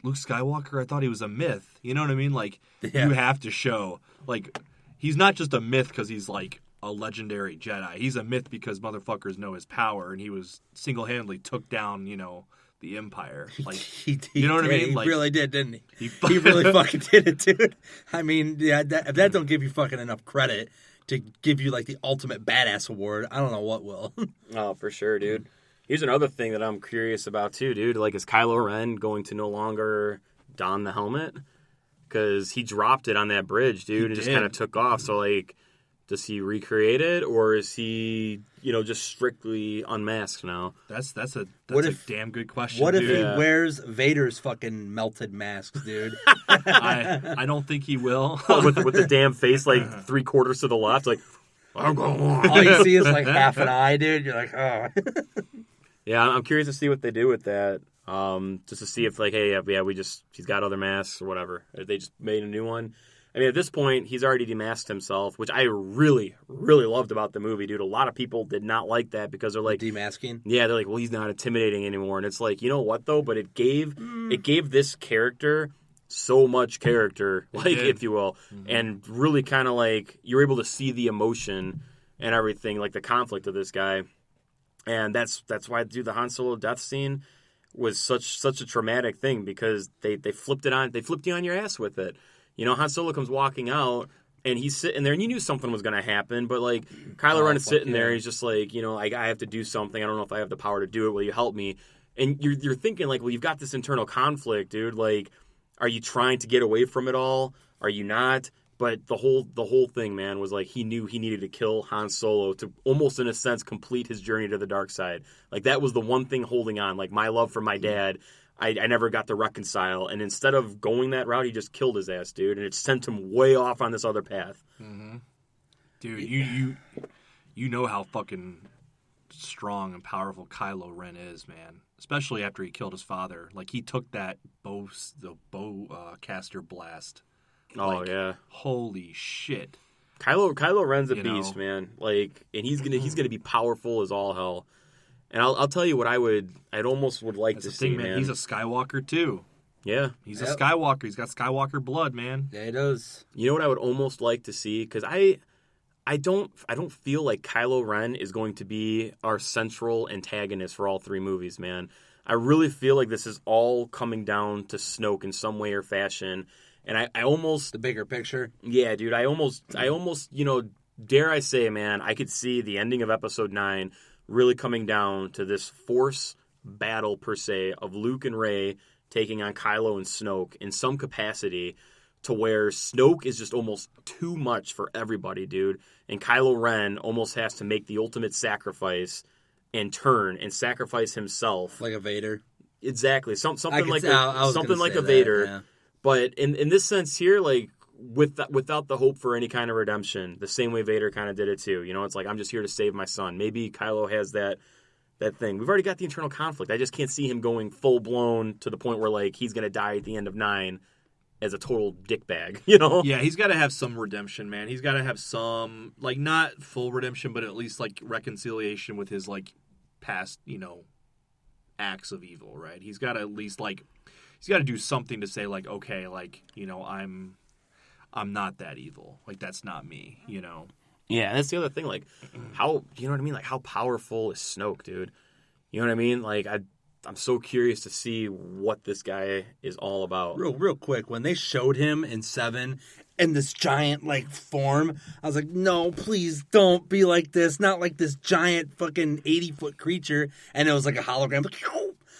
Luke Skywalker, I thought he was a myth. You know what I mean? Like, you have to show, like, he's not just a myth because he's, like, a legendary Jedi. He's a myth because motherfuckers know his power, and he was single-handedly took down, the Empire. Like, he you know what I mean? He like, really did, didn't he? He really fucking did it, dude. I mean, yeah, if that don't give you fucking enough credit to give you, like, the ultimate badass award, I don't know what will. Oh, for sure, dude. Here's another thing that I'm curious about, too, dude. Like, is Kylo Ren going to no longer don the helmet? Because he dropped it on that bridge, dude, and just kind of took off. So, like, does he recreate it, or is he, just strictly unmasked now? That's a damn good question, What dude. if he wears Vader's fucking melted mask, dude? I don't think he will. with the damn face, like, 3/4 to the left, like, I'm going on. All you see is, like, half an eye, dude. You're like, oh. Yeah, I'm curious to see what they do with that. Just to see if, like, hey, he's got other masks or whatever. If they just made a new one. I mean, at this point, he's already demasked himself, which I really, really loved about the movie, dude. A lot of people did not like that because they're like... Demasking? Yeah, they're like, well, he's not intimidating anymore. And it's like, you know what, though? But it gave this character so much character, like, if you will. Mm-hmm. And really kind of, like, you're able to see the emotion and everything, like, the conflict of this guy. And that's why, dude, the Han Solo death scene was such a traumatic thing because they flipped it on. They flipped you on your ass with it. Han Solo comes walking out and he's sitting there, and you knew something was going to happen. But like Kylo Ren is sitting there, he's just like, I have to do something. I don't know if I have the power to do it. Will you help me? And you're thinking like, well, you've got this internal conflict, dude. Like, are you trying to get away from it all? Are you not? But the whole thing, man, was like he knew he needed to kill Han Solo to almost, in a sense, complete his journey to the dark side. Like, that was the one thing holding on. Like, my love for my dad, I never got to reconcile. And instead of going that route, he just killed his ass, dude. And it sent him way off on this other path. Mm-hmm. Dude, you know how fucking strong and powerful Kylo Ren is, man. Especially after he killed his father. Like, he took the bow caster blast. Oh, like, yeah. Holy shit. Kylo Ren's a beast, man. Like, and he's gonna be powerful as all hell. And I'll tell you what I'd almost would like to see, man. He's a Skywalker too. Yeah, he's a Skywalker. He's got Skywalker blood, man. Yeah, he does. You know what I would almost like to see, because I don't feel like Kylo Ren is going to be our central antagonist for all 3 movies, man. I really feel like this is all coming down to Snoke in some way or fashion. And I almost... The bigger picture? Yeah, dude. I almost, dare I say, man, I could see the ending of Episode 9 really coming down to this Force battle, per se, of Luke and Rey taking on Kylo and Snoke in some capacity, to where Snoke is just almost too much for everybody, dude. And Kylo Ren almost has to make the ultimate sacrifice and turn and sacrifice himself. Like a Vader? exactly I something could like say- I was something gonna like say a that, Vader. yeah. But in this sense here, like without the hope for any kind of redemption, the same way Vader kind of did it too. You know, it's like I'm just here to save my son. Maybe Kylo has that thing. We've already got the internal conflict. I just can't see him going full blown to the point where like he's gonna die at the end of 9 as a total dickbag. You know? Yeah, he's got to have some redemption, man. He's got to have some, like, not full redemption, but at least like reconciliation with his like past, acts of evil, right? He's got to at least like he's got to do something to say like, okay, like, I'm not that evil. Like that's not me, Yeah, that's the other thing. Like, how you know what I mean? Like, how powerful is Snoke, dude? You know what I mean? Like, I'm so curious to see what this guy is all about. Real quick, when they showed him in 7 in this giant like form, I was like, no, please don't be like this. Not like this giant fucking 80-foot creature. And it was like a hologram.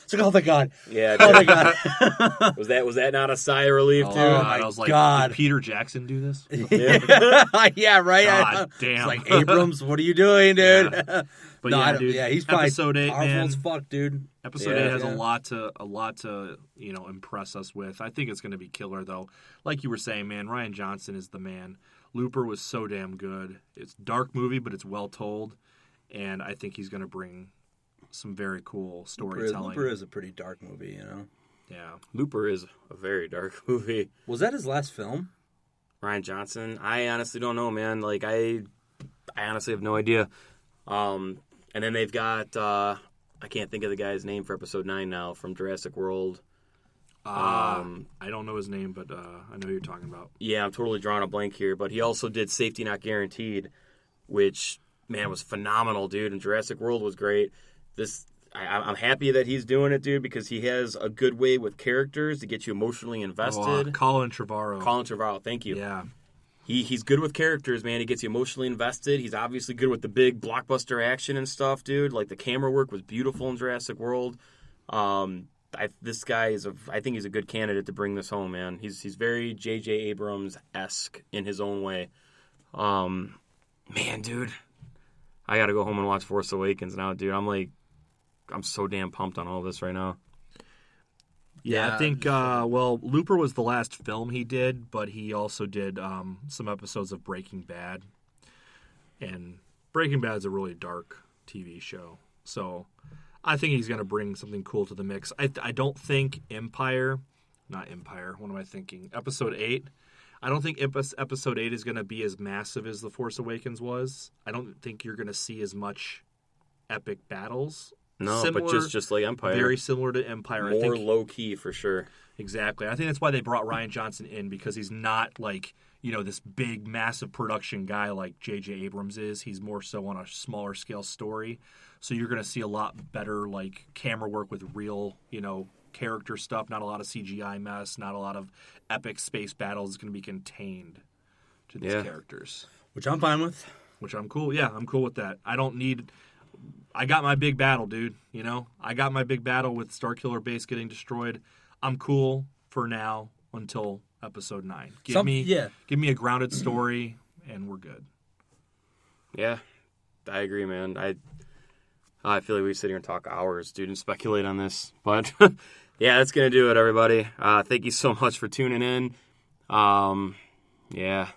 It's like, oh my god. Yeah. Oh my god. was that not a sigh of relief, dude? Oh, I my was like, God. did Peter Jackson do this? Yeah, right. God damn. It's like, Abrams, what are you doing, dude? But No, yeah, I don't- dude, yeah, he's probably episode 8, powerful man. as fuck, dude. Episode Yeah, 8 has yeah. a lot to impress us with. I think it's going to be killer though. Like you were saying, man, Rian Johnson is the man. Looper was so damn good. It's a dark movie, but it's well told, and I think he's going to bring some very cool storytelling. Looper is a pretty dark movie, Yeah. Looper is a very dark movie. Was that his last film? Rian Johnson, I honestly don't know, man. Like, I honestly have no idea. And then they've got I can't think of the guy's name for episode 9 now from Jurassic World. I don't know his name, but I know who you're talking about. Yeah, I'm totally drawing a blank here, but he also did Safety Not Guaranteed, which, man, was phenomenal, dude. And Jurassic World was great. I'm happy that he's doing it, dude, because he has a good way with characters to get you emotionally invested. Colin Trevorrow. Colin Trevorrow, thank you. Yeah. He's good with characters, man. He gets you emotionally invested. He's obviously good with the big blockbuster action and stuff, dude. Like, the camera work was beautiful in Jurassic World. This guy I think he's a good candidate to bring this home, man. He's very J.J. Abrams-esque in his own way. Man, dude, I got to go home and watch Force Awakens now, dude. I'm so damn pumped on all this right now. Yeah, I think, Looper was the last film he did, but he also did some episodes of Breaking Bad. And Breaking Bad's a really dark TV show. So I think he's going to bring something cool to the mix. I don't think Episode 8. I don't think Episode 8 is going to be as massive as The Force Awakens was. I don't think you're going to see as much epic battles. No, but just like Empire. Very similar to Empire. I More think, low-key, for sure. exactly. I think that's why they brought Rian Johnson in, because he's not like, this big, massive production guy like J.J. Abrams is. He's more so on a smaller scale story. So you're going to see a lot better like camera work with real, character stuff. Not a lot of CGI mess. Not a lot of epic space battles. It's going to be contained to these characters. Which I'm fine with. Which I'm cool. Yeah, I'm cool with that. I got my big battle, dude. I got my big battle with Starkiller Base getting destroyed. I'm cool for now until episode 9. Give me a grounded story, and we're good. Yeah, I agree, man. I feel like we sit here and talk hours, dude, and speculate on this. But, yeah, that's going to do it, everybody. Thank you so much for tuning in. Yeah.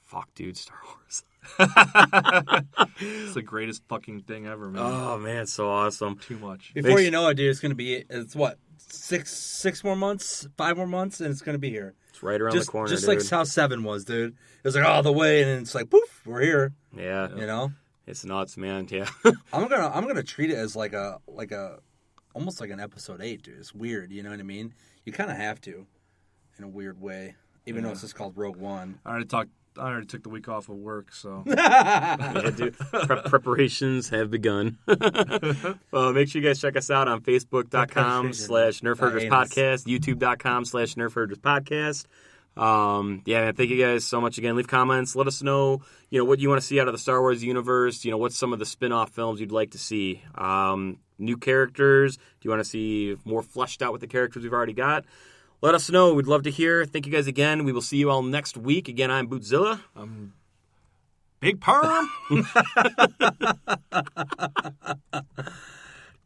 Fuck, dude, Star Wars. It's the greatest fucking thing ever, man. Oh, man, so awesome. Too much. Before you know it, dude, it's going to be, what, 6 more months, 5 more months, and it's going to be here. It's right around the corner, Just dude. like how 7 was, dude. It was like all the way, and it's like, poof, we're here. Yeah. It's nuts, man. Yeah. I'm gonna treat it as like a almost like an episode 8, dude. It's weird, you know what I mean? You kind of have to, in a weird way, even though it's just called Rogue One. I already took the week off of work, so. Yeah, dude. Preparations have begun. Well, make sure you guys check us out on Facebook.com/NerfHerdersPodcast, YouTube.com/NerfHerdersPodcast. Yeah, man, thank you guys so much again. Leave comments. Let us know, what you want to see out of the Star Wars universe. What's some of the spin-off films you'd like to see. New characters. Do you want to see more fleshed out with the characters we've already got? Let us know. We'd love to hear. Thank you guys again. We will see you all next week. Again, I'm Bootzilla. Big Perm!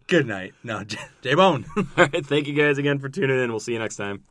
Good night. No, J-Bone. All right, thank you guys again for tuning in. We'll see you next time.